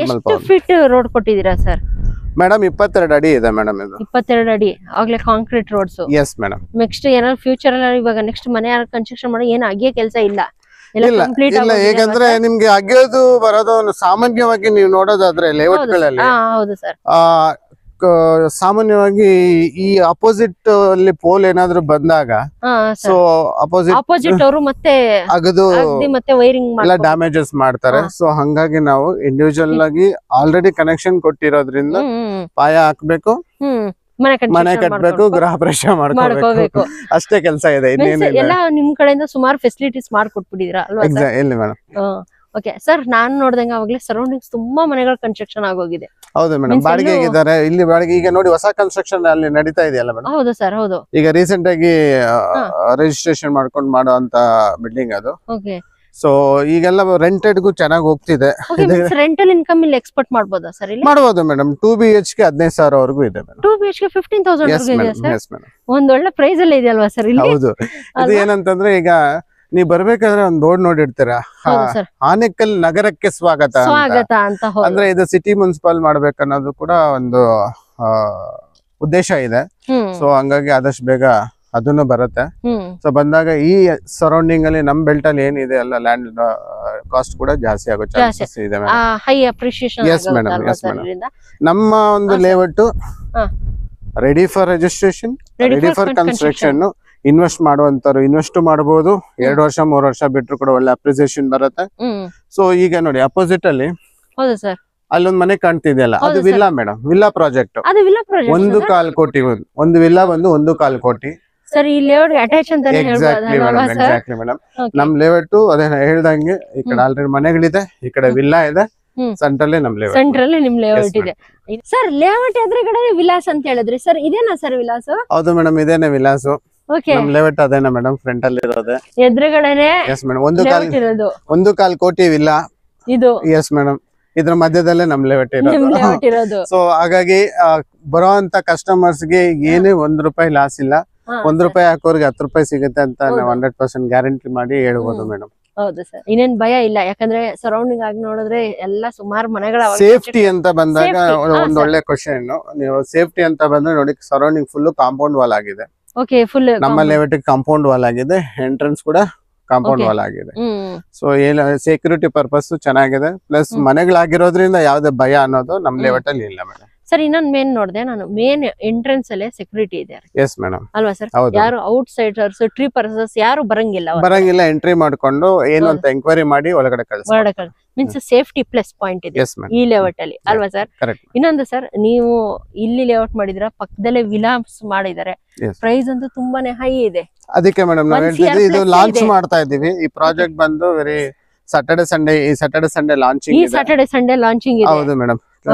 B: ಎಷ್ಟು ಫೀಟ್ ರೋಡ್ ಕೊಟ್ಟಿದ್ದೀರಾ ಸರ್?
A: ಮೇಡಮ್ 22 ಅಡಿ ಇದೆ ಮೇಡಮ್. ಇದು
B: 22 ಅಡಿ ಆಗ್ಲೇ concrete roads.
A: Yes madam.
B: Next ಏನಾದ್ರು ಫ್ಯೂಚರ್ ಅಲ್ಲಿ ಇವಾಗ ನೆಕ್ಸ್ಟ್ ಮನೆ ಕನ್ಸ್ಟ್ರಕ್ಷನ್ ಮಾಡೋ ಏನು ಅಗಿಯೋ ಕೆಲಸ ಇಲ್ಲ.
A: ಇಲ್ಲ, ಹೇಗಂದ್ರೆ ನಿಮ್ಗೆ ಅಗಿಯೋದು ಬರೋದು ಸಾಮಾನ್ಯವಾಗಿ ನೀವು ನೋಡೋದಾದ್ರೆ ಲೇಔಟ್ ಗಳಲ್ಲಿ.
B: ಹೌದು ಸರ್.
A: ಸಾಮಾನ್ಯವಾಗಿ ಈ ಅಪೋಸಿಟ್ ಅಲ್ಲಿ ಪೋಲ್ ಏನಾದ್ರು ಬಂದಾಗ ಸೊ
B: ಅಪೋಸಿಟ್ ಅವರು ಮತ್ತೆ
A: ಅಗದು
B: ಮತ್ತೆ ವೈರಿಂಗ್
A: ಎಲ್ಲ ಡ್ಯಾಮೇಜಸ್ ಮಾಡ್ತಾರೆ. ಸೊ ಹಂಗಾಗಿ ನಾವು ಇಂಡಿವಿಜುವಲ್ ಆಗಿ ಆಲ್ರೆಡಿ ಕನೆಕ್ಷನ್ ಕೊಟ್ಟಿರೋದ್ರಿಂದ ಪಾಯ ಹಾಕ್ಬೇಕು, ಮನೆ ಕಟ್ಬೇಕು, ಗೃಹ ಪ್ರವೇಶ ಮಾಡ್ಕೋಬೇಕು, ಅಷ್ಟೇ ಕೆಲಸ ಇದೆ.
B: ಎಲ್ಲ ನಿಮ್ ಕಡೆಯಿಂದ ಸುಮಾರು ಫೆಸಿಲಿಟೀಸ್ ಮಾಡ್ಕೊಟ್ಬಿಟ್ಟಿದ್ದೀರಾ ಅಲ್ವಾ?
A: ಎಲ್ಲಿ ಮೇಡಮ್?
B: ಓಕೆ ಸರ್, ನಾನ್ ನೋಡ್ದಂಗೆ ಅವಾಗ್ಲೇ ಸರೌಂಡಿಂಗ್ಸ್ ತುಂಬಾ ಮನೆಗಳ ಕನ್ಸ್ಟ್ರಕ್ಷನ್ ಆಗೋಗಿದೆ.
A: ಹೌದು ಮೇಡಮ್, ಬಾಡಿಗೆ ಇದ್ದಾರೆ ಇಲ್ಲಿ. ಬಾಡಿಗೆ ಈಗ ನೋಡಿ ಹೊಸ ಕನ್ಸ್ಟ್ರಕ್ಷನ್ ಅಲ್ಲಿ ನಡೀತಾ ಇದೆಯಲ್ಲ ಮೇಡಮ್.
B: ಹೌದು ಸರ್, ಹೌದು.
A: ಈಗ ರೀಸೆಂಟ್ ಆಗಿ ರಿಜಿಸ್ಟ್ರೇಷನ್ ಮಾಡ್ಕೊಂಡು ಮಾಡುವಂತ ಬಿಲ್ಡಿಂಗ್ ಅದು.
B: ಓಕೆ.
A: ಸೊ ಈಗೆಲ್ಲ ರೆಂಟೆಡ್ ಗೂ ಚೆನ್ನಾಗಿ ಹೋಗ್ತಿದೆ.
B: ರೆಂಟಲ್ ಇನ್ಕಮ್ ಇಲ್ಲಿ ಎಕ್ಸ್ಪೆಕ್ಟ್ ಮಾಡಬಹುದಾ ಸರ್? ಇಲ್ಲಿ
A: ಮಾಡಬಹುದು ಮೇಡಮ್. 2 BHK 15,000 ವರೆಗೂ ಇದೆ ಮೇಡಮ್.
B: 2 BHK 15,000
A: Yes madam.
B: ಒಂದ್ ಒಳ್ಳೆ ಪ್ರೈಸ್ ಅಲ್ಲಿ ಇದೆಯಲ್ವಾ ಸರ್ ಇಲ್ಲಿ?
A: ಹೌದು. ಇದು ಏನಂತಂದ್ರೆ ಈಗ ನೀವ್ ಬರ್ಬೇಕಾದ್ರೆ ಒಂದ್ ಬೋರ್ಡ್ ನೋಡಿರ್ತೀರಾ, ಆನೇಕಲ್ ನಗರಕ್ಕೆ ಸ್ವಾಗತ
B: ಅಂತ.
A: ಅಂದ್ರೆ ಇದು ಸಿಟಿ ಮುನ್ಸಿಪಲ್ ಮಾಡ್ಬೇಕನ್ನೋದು ಕೂಡ ಒಂದು ಉದ್ದೇಶ ಇದೆ. ಸೊ ಹಂಗಾಗಿ ಆದಷ್ಟು ಬೇಗ ಅದನ್ನು ಬರುತ್ತೆ. ಸೊ ಬಂದಾಗ ಈ ಸರೌಂಡಿಂಗ್ ಅಲ್ಲಿ ನಮ್ ಬೆಲ್ಟ್ ಅಲ್ಲಿ ಏನಿದೆ ಅಲ್ಲ, ಲ್ಯಾಂಡ್ ಕಾಸ್ಟ್ ಕೂಡ ಜಾಸ್ತಿ ಆಗೋ ಚಾನ್ಸಸ್ ಇದೆ madam.
B: High appreciation.
A: Yes madam, yes madam. ನಮ್ಮ ಒಂದು layout ready for registration, ready for construction. Invest ಮಾಡುವಂತರು ಇನ್ವೆಸ್ಟ್ ಮಾಡಬಹುದು. 2 ವರ್ಷ 3 ವರ್ಷ ಬಿಟ್ರು ಕೂಡ ಒಳ್ಳೆ ಅಪ್ರಿಸಿಯೇಷನ್ ಬರುತ್ತೆ. ಸೊ ಈಗ ನೋಡಿ ಅಪೋಸಿಟ್ ಅಲ್ಲಿ ಅಲ್ಲೊಂದ್ ಮನೆ ಕಾಣ್ತಿದೆಯಲ್ಲ, ಅದು ವಿಲ್ಲಾ ಮೇಡಮ್. ವಿಲ್ಲಾ ಪ್ರಾಜೆಕ್ಟ್ 1.25 ಕೋಟಿ. ಒಂದು ವಿಲ್ಲಾ ಬಂದು 1.25 ಕೋಟಿ.
B: ಸರ್, ಈ ಲೇಔಟ್ ಅಟ್ಯಾಚ್ ಅಂತ
A: ಎಕ್ಸಾಕ್ಟ್ಲಿ ಮೇಡಮ್. ನಮ್ ಲೇಔಟ್ ಅದೇ ಹೇಳ್ದಂಗೆ ಈ ಕಡೆ ಆಲ್ರೆಡಿ ಮನೆಗಳಿದೆ, ಈ ಕಡೆ ವಿಲ್ಲಾ ಇದೆ, ಸೆಂಟ್ರಲ್ಲೇ ನಮ್ ಲೇಔಟ್.
B: ಸೆಂಟ್ರಲ್ಲಿ ನಿಮ್ ಲೇಔಟ್ ಇದೆ ಸರ್. ಲೇಔಟ್ ಎದುರುಗಡೆ ವಿಲಾಸ್ ಅಂತ ಹೇಳಿದ್ರಿ ಸರ್, ಇದೇನಾ ಸರ್ ವಿಲಾಸ್? ಹೌದು
A: ಮೇಡಮ್, ಇದೇನೆ ವಿಲಾಸ್. ನಮ್ ಲೇಔಟ್ ಅದೇನಾ ಮೇಡಮ್, ಫ್ರಂಟ್ ಅಲ್ಲಿ ಇರೋದೆ
B: ಎದುರುಗಡೆನೆ.
A: Yes madam. 1.25 ಕೋಟಿ ವಿಲ್ಲಾ ಇದು. ಎಸ್ ಮೇಡಮ್, ಇದ್ರ ಮಧ್ಯದಲ್ಲೇ ನಮ್ ಲೇಔಟ್ ಇರೋದು. ಸೊ ಹಾಗಾಗಿ ಬರೋಂತ ಕಸ್ಟಮರ್ಸ್ ಗೆ ಏನೇ ₹1 ಲಾಸ್ ಇಲ್ಲ. ₹1 ಹಾಕೋರ್ಗೆ ₹10 ಸಿಗುತ್ತೆ ಅಂತ ನಾವು 100% ಗ್ಯಾರಂಟಿ ಮಾಡಿ ಹೇಳ್ಬೋದು ಮೇಡಮ್.
B: ಹೌದು ಸರ್, ಇನ್ನೇನ್ ಭಯ ಇಲ್ಲ. ಯಾಕಂದ್ರೆ ಸರೌಂಡಿಂಗ್ ಆಗಿ ನೋಡಿದ್ರೆ ಎಲ್ಲ ಸುಮಾರು ಮನೆಗಳ.
A: ಸೇಫ್ಟಿ ಅಂತ ಬಂದಾಗ ಒಂದ್ ಒಳ್ಳೆ ಕ್ವಶನ್. ನೀವು ಸೇಫ್ಟಿ ಅಂತ ಬಂದ್ರೆ ನೋಡಿ, ಸರೌಂಡಿಂಗ್ ಫುಲ್ ಕಾಂಪೌಂಡ್ ವಾಲ್ ಆಗಿದೆ.
B: ಓಕೆ, ಫುಲ್
A: ನಮ್ಮ ಲೇಔಟ್ ಕಾಂಪೌಂಡ್ ವಾಲ್ ಆಗಿದೆ, ಎಂಟ್ರೆನ್ಸ್ ಕೂಡ ಕಾಂಪೌಂಡ್ ವಾಲ್ ಆಗಿದೆ. ಸೊ ಏನ್ ಸೆಕ್ಯೂರಿಟಿ ಪರ್ಪಸ್ ಚೆನ್ನಾಗಿದೆ. ಪ್ಲಸ್ ಮನೆಗಳಾಗಿರೋದ್ರಿಂದ ಯಾವ್ದೇ ಭಯ ಅನ್ನೋದು ನಮ್ ಲೇಔಟ್ ಅಲ್ಲಿ ಇಲ್ಲ ಮೇಡಮ್.
B: ಸರ್, ಇನ್ನೊಂದ್ ಮೇನ್ ನೋಡಿದೆ ನಾನು, ಮೇನ್ ಎಂಟ್ರೆನ್ಸ್ ಅಲ್ಲೇ ಸೆಕ್ಯೂರಿಟಿ ಇದೆ.
A: Yes madam.
B: ಅಲ್ವಾ ಸರ್? ಯಾರು ಔಟ್ ಸೈಡರ್ಸ್, ಟ್ರಿಪರ್ಸ್ ಯಾರು ಬರಂಗಿಲ್ಲ.
A: ಎಂಟ್ರಿ ಮಾಡ್ಕೊಂಡು ಏನು ಅಂತ ಎಂಕ್ವೈರಿ ಮಾಡಿ ಒಳಗಡೆ ಕಳಿಸ್ತಾರೆ.
B: ಮೀನ್ಸ್ ಸೇಫ್ಟಿ ಪ್ಲಸ್ ಪಾಯಿಂಟ್ ಇದೆ ಈ ಲೇಔಟ್ ಅಲ್ಲಿ, ಅಲ್ವಾ ಸರ್? ಇನ್ನೊಂದು ಸರ್, ನೀವು ಇಲ್ಲಿ ಲೇಔಟ್ ಮಾಡಿದ್ರ, ಪಕ್ಕದಲ್ಲೇ ವಿಲಾಸ್ ಮಾಡಿದ್ದಾರೆ. ಪ್ರೈಸ್ ಅಂತೂ ತುಂಬಾನೇ ಹೈ ಇದೆ.
A: ಅದಕ್ಕೆ ಮೇಡಮ್ ನಾವು ಹೇಳ್ತಿದ್ವಿ, ಇದು ಲಾಂಚ್ ಮಾಡ್ತಾ ಇದೀವಿ. ಈ ಪ್ರಾಜೆಕ್ಟ್ ಬಂದು ವೆರಿ ಸ್ಯಾಟರ್ಡೆ ಸಂಡೇ ಲಾಂಚಿಂಗ್ ಇದೆ.
B: ಸ್ಯಾಟರ್ಡೆ ಸಂಡೇ ಲಾಂಚಿಂಗ್ ಇದೆ.
A: ಹೌದು ಮೇಡಮ್,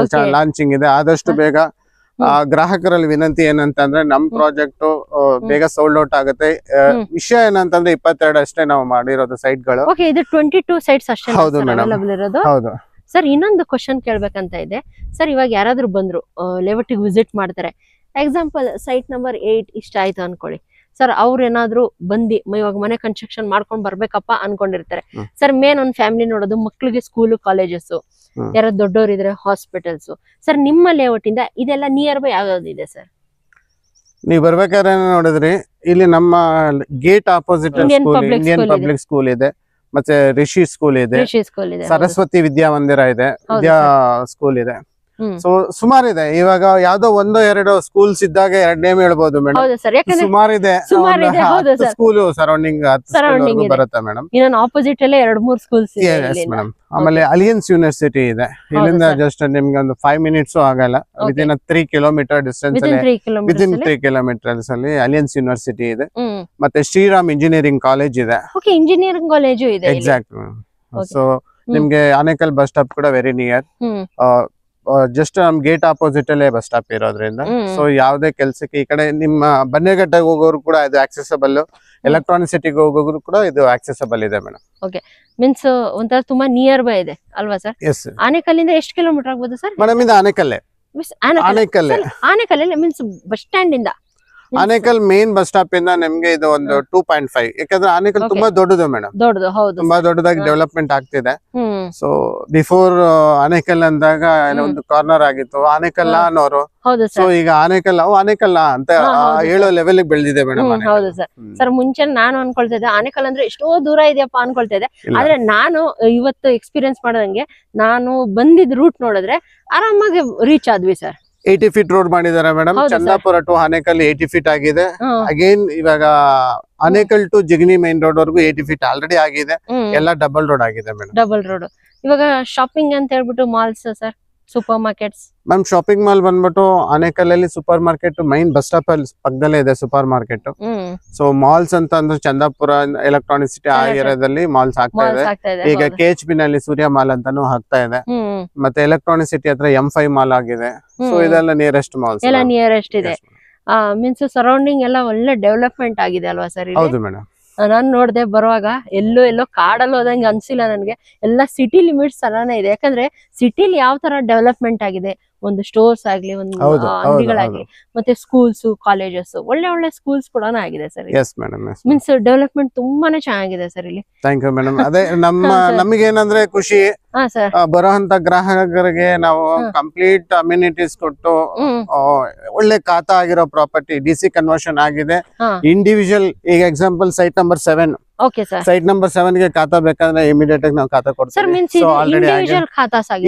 A: ಲಾಂಚಿಂಗ್ ಇದೆ. ಆದಷ್ಟು ಬೇಗ ಗ್ರಾಹಕರಲ್ಲಿ ವಿನಂತಿ ಏನಂತಂದ್ರೆ, ನಮ್ ಪ್ರಾಜೆಕ್ಟ್ ಬೇಗ ಸೋಲ್ಡ್ ಔಟ್ ಆಗುತ್ತೆ. ವಿಷಯ ಏನಂತಂದ್ರೆ 22 ಅಷ್ಟೇ ನಾವು ಮಾಡಿರೋದು ಸೈಟ್ ಗಳು.
B: ಇದು 22 ಸೈಟ್ಸ್ ಅಷ್ಟೇ ಅವೈಲಬಲ್ ಇರೋದು.
A: ಹೌದು
B: ಸರ್, ಇನ್ನೊಂದು ಕ್ವಶನ್ ಕೇಳ್ಬೇಕಂತ ಇದೆ ಸರ್. ಇವಾಗ ಯಾರಾದ್ರೂ ಬಂದ್ರು ಲೇಔಟ್ ವಿಸಿಟ್ ಮಾಡ್ತಾರೆ, ಎಕ್ಸಾಂಪಲ್ ಸೈಟ್ ನಂಬರ್ 8 ಇಷ್ಟ ಆಯ್ತು ಅನ್ಕೊಳ್ಳಿ ಸರ್. ಅವ್ರ ಏನಾದ್ರು ಬಂದಿ ಇವಾಗ ಮನೆ ಕನ್ಸ್ಟ್ರಕ್ಷನ್ ಮಾಡ್ಕೊಂಡ್ ಬರ್ಬೇಕಪ್ಪ ಅನ್ಕೊಂಡಿರ್ತಾರೆ ಸರ್. ಮೇನ್ ಒಂದ್ ಫ್ಯಾಮಿಲಿ ನೋಡೋದು, ಮಕ್ಳಿಗೆ ಸ್ಕೂಲ್ ಕಾಲೇಜಸ್, ಯಾರ ದೊಡ್ಡವ್ರು ಇದ್ರೆ ಹಾಸ್ಪಿಟಲ್ಸ್. ಸರ್, ನಿಮ್ಮ ಲೇಔಟ್ ಇಂದ ಇದೆಲ್ಲ ನಿಯರ್ ಬೈ ಯಾವ್ದಿದೆ ಸರ್?
A: ನೀವ್ ಬರ್ಬೇಕಾದ್ರೆ ನೋಡಿದ್ರಿ, ಇಲ್ಲಿ ನಮ್ಮ gate opposite Indian public school ಇದೆ, ಮತ್ತೆ ರಿಷಿ ಸ್ಕೂಲ್ ಇದೆ, ಸರಸ್ವತಿ ವಿದ್ಯಾ ಮಂದಿರ ಇದೆ, ವಿದ್ಯಾ ಸ್ಕೂಲ್ ಇದೆ. ಸೊ ಸುಮಾರಿದೆ. ಇವಾಗ ಯಾವ್ದೋ 1-2 ಸ್ಕೂಲ್ಸ್ ಇದ್ದಾಗ 2 ನೇಮ್ ಹೇಳ್ಬೋದು ಮೇಡಮ್. ಸುಮಾರಿದೆ ಸ್ಕೂಲ್ ಸರೌಂಡಿಂಗ್ ಬರುತ್ತೆ ಮೇಡಮ್.
B: ಆಪೋಸಿಟ್ ಅಲ್ಲೇ 2-3 ಸ್ಕೂಲ್ಸ್
A: ಮೇಡಮ್. ಆಮೇಲೆ ಅಲಿಯನ್ಸ್ ಯೂನಿವರ್ಸಿಟಿ ಇದೆ. ಇಲ್ಲಿಂದ ಜಸ್ಟ್ ನಿಮ್ಗೆ ಒಂದು 5 ಮಿನಿಟ್ಸ್ ಆಗಲ್ಲ. ವಿದಿನ್ 3 ಕಿಲೋಮೀಟರ್ ಡಿಸ್ಟೆನ್ಸ್ ಅಲ್ಲಿ, ವಿದಿನ್ 3 ಕಿಲೋಮೀಟರ್ಸ್ ಅಲ್ಲಿ ಅಲಿಯನ್ಸ್ ಯೂನಿವರ್ಸಿಟಿ ಇದೆ. ಮತ್ತೆ ಶ್ರೀರಾಮ್ ಇಂಜಿನಿಯರಿಂಗ್ ಕಾಲೇಜ್ ಇದೆ.
B: ಇಂಜಿನಿಯರಿಂಗ್ ಕಾಲೇಜು ಇದೆ.
A: ಎಕ್ಸಾಕ್ಟ್. ಸೊ ನಿಮ್ಗೆ ಆನೇಕಲ್ ಬಸ್ ಸ್ಟಾಪ್ ಕೂಡ ವೆರಿ ನಿಯರ್. ಜಸ್ಟ್ ನಮ್ ಗೇಟ್ ಆಪೋಸಿಟ್ ಅಲ್ಲೇ ಬಸ್ ಸ್ಟಾಪ್ ಇರೋದ್ರಿಂದ ಸೊ ಯಾವ್ದೇ ಕೆಲ್ಸಕ್ಕೆ ಈ ಕಡೆ ನಿಮ್ಮ ಬನ್ನೇಘಟ್ಟಗೆ ಹೋಗೋರು ಕೂಡ ಇದು ಆಕ್ಸೆಸಬಲ್, ಎಲೆಕ್ಟ್ರಾನಿಕ್ ಸಿಟಿಗೆ ಹೋಗೋರು ಕೂಡ ಇದು ಆಕ್ಸೆಸಬಲ್ ಇದೆ ಮೇಡಮ್.
B: ಓಕೆ, ಮೀನ್ಸ್ ಒಂಥರ ತುಂಬಾ ನಿಯರ್ ಬೈ ಇದೆ ಅಲ್ವಾ ಸರ್?
A: ಎಸ್.
B: ಆನೇಕಲ್ಲಿಂದ ಎಷ್ಟು ಕಿಲೋಮೀಟರ್ ಆಗ್ಬೋದು ಸರ್?
A: ಮೇಡಮ್ ಇದು ಆನೇಕಲ್ಲೇ.
B: ಆನೇಕಲ್ಲೇ ಮೀನ್ಸ್ ಬಸ್ ಸ್ಟ್ಯಾಂಡ್ ಇಂದ
A: ಆನೇಕಲ್ ಮೇನ್ ಬಸ್ ಸ್ಟಾಪ್ ಇಂದ ನಿಮ್ಗೆ ಇದು ಒಂದು 2.5. ಯಾಕಂದ್ರೆ ಆನೇಕಲ್ ತುಂಬಾ ದೊಡ್ಡದು ಮೇಡಮ್.
B: ದೊಡ್ಡದು, ಹೌದು,
A: ತುಂಬಾ ದೊಡ್ಡದಾಗಿ ಡೆವಲಪ್ಮೆಂಟ್ ಆಗ್ತಿದೆ. ಸೊ ಬಿಫೋರ್ ಆನೇಕಲ್ ಅಂದಾಗ ಒಂದು ಕಾರ್ನರ್ ಆಗಿತ್ತು ಆನೇಕಲ್ಲ ಅನ್ನೋರು. ಸೊ ಈಗ ಆನೇಕಲ್ಲ ಅಂತ ಹೇಳೋ ಲೆವೆಲ್ ಬೆಳೆದಿದೆ ಮೇಡಮ್.
B: ಹೌದು ಸರ್. ಸರ್, ಮುಂಚೆ ನಾನು ಅನ್ಕೊಳ್ತಾ ಇದ್ದೆ ಆನೇಕಲ್ ಅಂದ್ರೆ ಎಷ್ಟೋ ದೂರ ಇದೆಯಪ್ಪ ಅನ್ಕೊಳ್ತಾ ಇದ್ದೆ. ಆದ್ರೆ ನಾನು ಇವತ್ತು ಎಕ್ಸ್ಪೀರಿಯನ್ಸ್ ಮಾಡದಂಗೆ ನಾನು ಬಂದಿದ್ ರೂಟ್ ನೋಡಿದ್ರೆ ಆರಾಮಾಗಿ ರೀಚ್ ಆದ್ವಿ ಸರ್.
A: 80 ಫೀಟ್ ರೋಡ್ ಮಾಡಿದ್ದಾರೆ madam. Chandapura to Anekal 80 feet ಆಗಿದೆ. ಅಗೇನ್ ಇವಾಗ Anekal to Jigani main road ವರೆಗೂ 80 ಫೀಟ್ ಆಲ್ರೆಡಿ ಆಗಿದೆ. ಎಲ್ಲ ಡಬಲ್ ರೋಡ್ ಆಗಿದೆ ಮೇಡಮ್.
B: Double road. ಇವಾಗ ಶಾಪಿಂಗ್ ಅಂತ ಹೇಳ್ಬಿಟ್ಟು malls sir, supermarkets?
A: Ma'am shopping mall ಬಂದ್ಬಿಟ್ಟು ಆನೇಕಲ್ಲಲ್ಲಿ supermarket main bus stop ಅಲ್ಲಿ ಪಕ್ಕದಲ್ಲೇ ಇದೆ ಸೂಪರ್ ಮಾರ್ಕೆಟ್. ಸೊ ಮಾಲ್ಸ್ ಅಂತ ಅಂದ್ರೆ ಚಂದಾಪುರ ಎಲೆಕ್ಟ್ರಾನಿಕ್ ಸಿಟಿ ಆ ಏರಿಯಾದಲ್ಲಿ ಮಾಲ್ಸ್ ಆಗ್ತಾ ಇದೆ. ಈಗ KHP ನಲ್ಲಿ ಸೂರ್ಯ ಮಾಲ್ ಅಂತಾನು ಆಗ್ತಾ ಇದೆ. ಮತ್ತೆ ಎಲೆಕ್ಟ್ರಾನಿಕ್ ಸಿಟಿ ಹತ್ರ M5 ಮಾಲ್ ಆಗಿದೆ. ಸೊ ಇದೆಲ್ಲ ನಿಯರೆಸ್ಟ್ ಮಾಲ್ಸ್
B: ಎಲ್ಲ ನಿಯರೆಸ್ಟ್ ಇದೆ. ಮೀನ್ಸ್ ಸರೌಂಡಿಂಗ್ ಎಲ್ಲ ಒಳ್ಳೆ ಡೆವಲಪ್ಮೆಂಟ್ ಆಗಿದೆ ಅಲ್ವಾ ಸರ್?
A: ಹೌದು ಮೇಡಮ್.
B: ನಾನ್ ನೋಡ್ದೆ ಬರುವಾಗ ಎಲ್ಲೋ ಕಾಡಲ್ಲಿ ಹೋದಂಗೆ ಅನ್ಸಿಲ್ಲ ನನ್ಗೆ. ಎಲ್ಲ ಸಿಟಿ ಲಿಮಿಟ್ಸ್ ತರಾನೇ ಇದೆ. ಯಾಕಂದ್ರೆ ಸಿಟಿಲಿ ಯಾವ ತರ ಡೆವಲಪ್ಮೆಂಟ್ ಆಗಿದೆ, ಒಂದು ಸ್ಟೋರ್ಸ್ ಆಗ್ಲಿ, ಒಂದು ಅಂಗಡಿಗಳಾಗ್ಲಿ, ಮತ್ತೆ ಸ್ಕೂಲ್ಸ್ ಕಾಲೇಜಸ್, ಒಳ್ಳೆ ಸ್ಕೂಲ್ಸ್ ಕೂಡ ಆಗಿದೆ ಸರ್. ಮೀನ್ಸ್ ಡೆವಲಪ್ಮೆಂಟ್ ತುಂಬಾನೇ ಚೆನ್ನಾಗಿದೆ ಸರ್ ಇಲ್ಲಿ.
A: Thank you madam. ಅದೇ ನಮಗೆ ಏನಂದ್ರೆ ಖುಷಿ, ಬರೋಂತ ಗ್ರಾಹಕರಿಗೆ ನಾವು ಕಂಪ್ಲೀಟ್ ಅಮ್ಯುನಿಟೀಸ್ ಕೊಟ್ಟು ಒಳ್ಳೆ ಖಾತಾ ಆಗಿರೋ ಪ್ರಾಪರ್ಟಿ DC ಕನ್ವರ್ಷನ್ ಆಗಿದೆ. ಇಂಡಿವಿಜುವಲ್ ಈಗ example site number 7, site number 7 ಗೆ ಖಾತಾ ಬೇಕಾದ್ರೆ ಇಮಿಡಿಯೇಟ್ ಆಗಿ ನಾವು ಖಾತಾ ಕೊಡ್ತೀವಿ.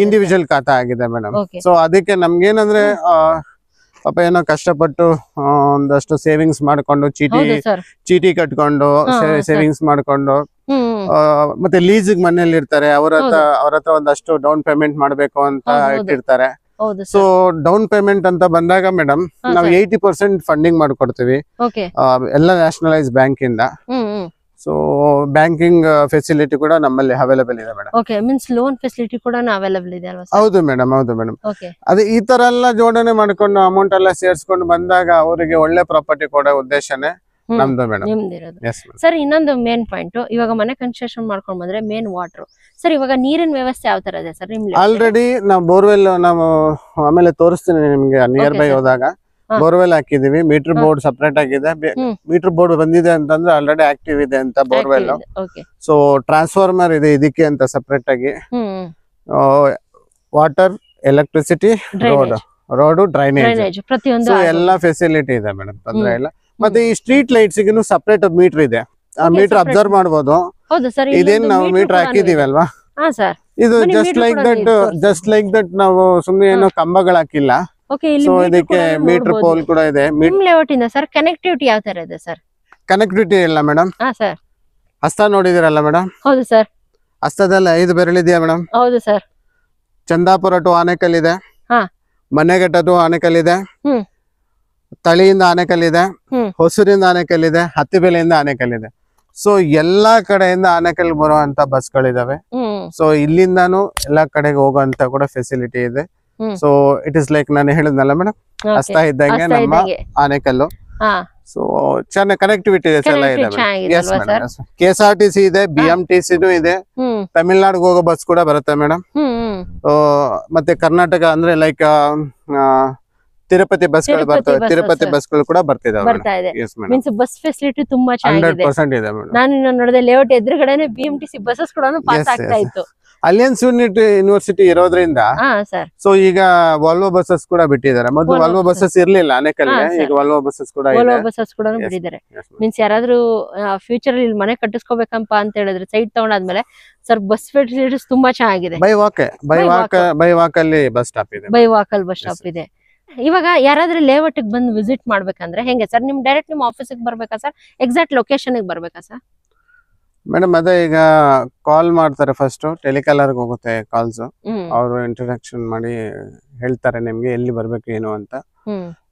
A: ಇಂಡಿವಿಜುವಲ್ ಖಾತಾ ಆಗಿದೆ ಮೇಡಮ್. ಸೊ ಅದಕ್ಕೆ ನಮ್ಗೇನಂದ್ರೆ ಪಾಪ ಏನೋ ಕಷ್ಟಪಟ್ಟು ಒಂದಷ್ಟು ಸೇವಿಂಗ್ಸ್ ಮಾಡ್ಕೊಂಡು ಚೀಟಿ ಕಟ್ಕೊಂಡು ಸೇವಿಂಗ್ಸ್ ಮಾಡ್ಕೊಂಡು ಮತ್ತೆ ಲೀಸಿಗೆ ಮನೇಲಿ ಇರ್ತಾರೆ, ಅವ್ರ ಹತ್ರ ಒಂದಷ್ಟು ಡೌನ್ ಪೇಮೆಂಟ್ ಮಾಡ್ಬೇಕು ಅಂತ ಇಟ್ಟಿರ್ತಾರೆ. ಸೊ ಡೌನ್ ಪೇಮೆಂಟ್ ಅಂತ ಬಂದಾಗ ಮೇಡಮ್ ನಾವು 80% ಫಂಡಿಂಗ್ ಮಾಡ್ಕೊಡ್ತೀವಿ ಎಲ್ಲ ನ್ಯಾಷನಲೈಸ್ ಬ್ಯಾಂಕ್ ಇಂದ. ಸೊ ಬ್ಯಾಂಕಿಂಗ್ ಫೆಸಿಲಿಟಿ ಕೂಡ ನಮ್ಮಲ್ಲಿ ಅವೈಲೇಬಲ್ ಇದೆ madam.
B: Okay, means loan facility ಕೂಡ ಅವೈಲೇಬಲ್ ಇದೆ ಅಲ್ವಾ?
A: ಹೌದು ಮೇಡಮ್, ಹೌದು ಮೇಡಮ್. ಅದೇ ಈ ತರ ಎಲ್ಲ ಜೋಡಣೆ ಮಾಡ್ಕೊಂಡು ಅಮೌಂಟ್ ಎಲ್ಲ ಸೇರ್ಸ್ಕೊಂಡು ಬಂದಾಗ ಅವರಿಗೆ ಒಳ್ಳೆ ಪ್ರಾಪರ್ಟಿ ಕೊಡೋ ಉದ್ದೇಶನೇ ನಮ್ದು ಮೇಡಮ್.
B: ಸರ್ ಇನ್ನೊಂದು ಮೇನ್ ಪಾಯಿಂಟ್, ಇವಾಗ ಮನೆ ಕನ್ಸ್ಟ್ರಕ್ಷನ್ ಮಾಡ್ಕೊಂಡ್ ಬಂದ್ರೆ ಮೇನ್ ವಾಟರ್. ಸರ್ ಇವಾಗ ನೀರಿನ ವ್ಯವಸ್ಥೆ ಯಾವ ತರ ಇದೆ ಸರ್ ನಿಮ್ಗೆ?
A: ಆಲ್ರೆಡಿ ನಾವು ಬೋರ್ವೆಲ್ ನಾವು ಆಮೇಲೆ ತೋರಿಸ್ತೀನಿ ನಿಮ್ಗೆ ನಿಯರ್ ಬೈ ಹೋದಾಗ. ಬೋರ್ವೆಲ್ ಹಾಕಿದೀವಿ, ಮೀಟರ್ ಬೋರ್ಡ್ ಸಪರೇಟ್ ಆಗಿದೆ. ಮೀಟರ್ ಬೋರ್ಡ್ ಬಂದಿದೆ ಅಂತಂದ್ರೆ ಆಲ್ರೆಡಿ ಆಕ್ಟಿವ್ ಇದೆ ಅಂತ ಬೋರ್ವೆಲ್. ಸೊ ಟ್ರಾನ್ಸ್ಫಾರ್ಮರ್ ಇದೆ ಇದಕ್ಕೆ ಅಂತ ಸಪರೇಟ್ ಆಗಿ. ವಾಟರ್, ಎಲೆಕ್ಟ್ರಿಸಿಟಿ, ರೋಡ್, ಡ್ರೈನೇಜ್ ಪ್ರತಿಯೊಂದು ಎಲ್ಲ ಫೆಸಿಲಿಟಿ ಇದೆ ಮೇಡಮ್, ತೊಂದ್ರೆ ಇಲ್ಲ. ಮತ್ತೆ ಈ ಸ್ಟ್ರೀಟ್ ಲೈಟ್ಸ್ ಗೆ ಸಪರೇಟ್ ಮೀಟರ್ ಇದೆ, ಆ ಮೀಟರ್ ಅಬ್ಸರ್ವ್ ಮಾಡಬಹುದು. ಇದೇನ್ ನಾವು ಮೀಟರ್ ಹಾಕಿದೀವಿ ಅಲ್ವಾ, ಇದು ಜಸ್ಟ್ ಲೈಕ್ ದಟ್ ನಾವು ಸುಮ್ಮನೆ ಏನೋ ಕಂಬಗಳು ಹಾಕಿಲ್ಲ. ಸೊ ಇದಕ್ಕೆ ಮೀಟರ್ ಪೋಲ್ ಕೂಡ ಇದೆ.
B: ಸರ್ ಕನೆಕ್ಟಿವಿಟಿ ಯಾವ ತರ ಇದೆ ಸರ್?
A: ಕನೆಕ್ಟಿವಿಟಿ ಇಲ್ಲ ಮೇಡಮ್. ಹಸ್ತ ನೋಡಿದಿರಲ್ಲ ಮೇಡಮ್?
B: ಹೌದು ಸರ್.
A: ಹಸ್ತದಲ್ಲಿ 5 ಬೆರಳಿದೆಯಾ ಮೇಡಮ್?
B: ಹೌದು ಸರ್.
A: ಚಂದಾಪುರ ಟು ಆನೇಕಲ್ ಇದೆ, ಮನೆಘಟ್ಟ ಟು ಆನೇಕಲ್ ಇದೆ, ತಳಿಯಿಂದ ಆನೇಕಲ್ ಇದೆ, ಹೊಸೂರಿಂದ ಆನೇಕಲ್ ಇದೆ, ಹತ್ತಿಬೆಲೆಯಿಂದ ಆನೇಕಲ್ ಇದೆ. ಸೊ ಎಲ್ಲಾ ಕಡೆಯಿಂದ ಆನೇಕಲ್ ಬರುವಂತ ಬಸ್ಗಳಿದಾವೆ. ಸೊ ಇಲ್ಲಿಂದಾನು ಎಲ್ಲಾ ಕಡೆಗೆ ಹೋಗುವಂತ ಕೂಡ ಫೆಸಿಲಿಟಿ ಇದೆ. ಸೊ ಇಟ್ ಇಸ್ ಲೈಕ್ ನಾನು ಹೇಳಿದ್ನಲ್ಲ ಮೇಡಮ್, ಹಸ್ತ ಇದ್ದಂಗೆ ನಮ್ಮ ಆನೇಕಲ್ಲು. ಸೊ ಚೆನ್ನಾಗಿ ಕನೆಕ್ಟಿವಿಟಿ ಎಲ್ಲ ಇದೆ. ಎಸ್ ಮೇಡಮ್, KSRTC ಇದೆ, BMTC ಇದೆ, ತಮಿಳ್ನಾಡಿಗೆ ಹೋಗೋ ಬಸ್ ಕೂಡ ಬರುತ್ತೆ ಮೇಡಮ್. ಮತ್ತೆ ಕರ್ನಾಟಕ ಅಂದ್ರೆ ಲೈಕ್ ತಿರುಪತಿ ಬಸ್ಗಳು ಬರ್ತವೆ, ತಿರುಪತಿ ಬಸ್ಗಳು ಕೂಡ ಬರ್ತಿದಾವೆ.
B: ಮೀನ್ಸ್ ಬಸ್ ಫೆಸಿಲಿಟಿ ತುಂಬಾ ಚೆನ್ನಾಗಿದೆ.
A: 100% ಇದೆ ಮೇಡಮ್.
B: ನಾನು ನೋಡಿದೆ ಲೇಔಟ್ ಎದುರುಗಡೆನೆ BMTC ಬಸ್ಸಸ್ ಕೂಡ ಪಾಸ್ ಆಗ್ತಾ ಇತ್ತು.
A: ಅಲಿಯನ್ಸ್ ಯೂನಿವರ್ಸಿಟಿ ಇರೋದ್ರಿಂದ ಸೊ ಈಗ ವಾಲ್ವೋ ಬಸ್ಸಸ್ ಕೂಡ ಬಿಟ್ಟಿದ್ದಾರೆ. ಮೊದಲು ವಾಲ್ವೋ ಬಸ್ಸಸ್ ಇರ್ಲಿಲ್ಲ ಆನೇಕಲ್ಗೆ, ಈಗ ವಾಲ್ವೋ ಬಸ್ಸಸ್ ಕೂಡ ಬಿಟ್ಟಿದ್ದಾರೆ.
B: ಮೀನ್ಸ್ ಯಾರಾದ್ರೂ ಫ್ಯೂಚರ್ ಇಲ್ಲಿ ಮನೆ ಕಟ್ಟಿಸ್ಕೋಬೇಕಂಪ ಅಂತ ಹೇಳಿದ್ರೆ ಸೈಟ್ ತಗೊಂಡಾದ್ಮೇಲೆ ಸರ್ ಬಸ್ ಫೆಸಿಲಿಟೀಸ್ ತುಂಬಾ ಚೆನ್ನಾಗಿದೆ.
A: ಬೈ ವಾಕ್ ಅಲ್ಲಿ ಬಸ್ ಸ್ಟಾಪ್ ಇದೆ.
B: ಬೈ ವಾಕ್ ಅಲ್ಲಿ ಬಸ್ ಸ್ಟಾಪ್ ಇದೆ. ಇವಾಗ ಯಾರಾದ್ರೂ ಲೇಔಟ್ ಬಂದು ವಿಸಿಟ್ ಮಾಡ್ಬೇಕಂದ್ರೆ ಹೆಂಗೆ ಸರ್? ನಿಮ್ ಡೈರೆಕ್ಟ್ ನಿಮ್ ಆಫೀಸಿಗೆ ಬರ್ಬೇಕಾ ಸರ್? ಎಕ್ಸಾಕ್ಟ್ ಲೊಕೇಶನ್ ಬರ್ಬೇಕಾ ಸರ್?
A: ಮೇಡಮ್ ಅದೇ ಈಗ ಕಾಲ್ ಮಾಡ್ತಾರೆ, ಫಸ್ಟ್ ಟೆಲಿಕಾಲರ್ ಹೋಗುತ್ತೆ ಕಾಲ್ಸ್. ಅವರು ಇಂಟ್ರೊಡಕ್ಷನ್ ಮಾಡಿ ಹೇಳ್ತಾರೆ ನಿಮ್ಗೆ ಎಲ್ಲಿ ಬರ್ಬೇಕು ಏನು ಅಂತ.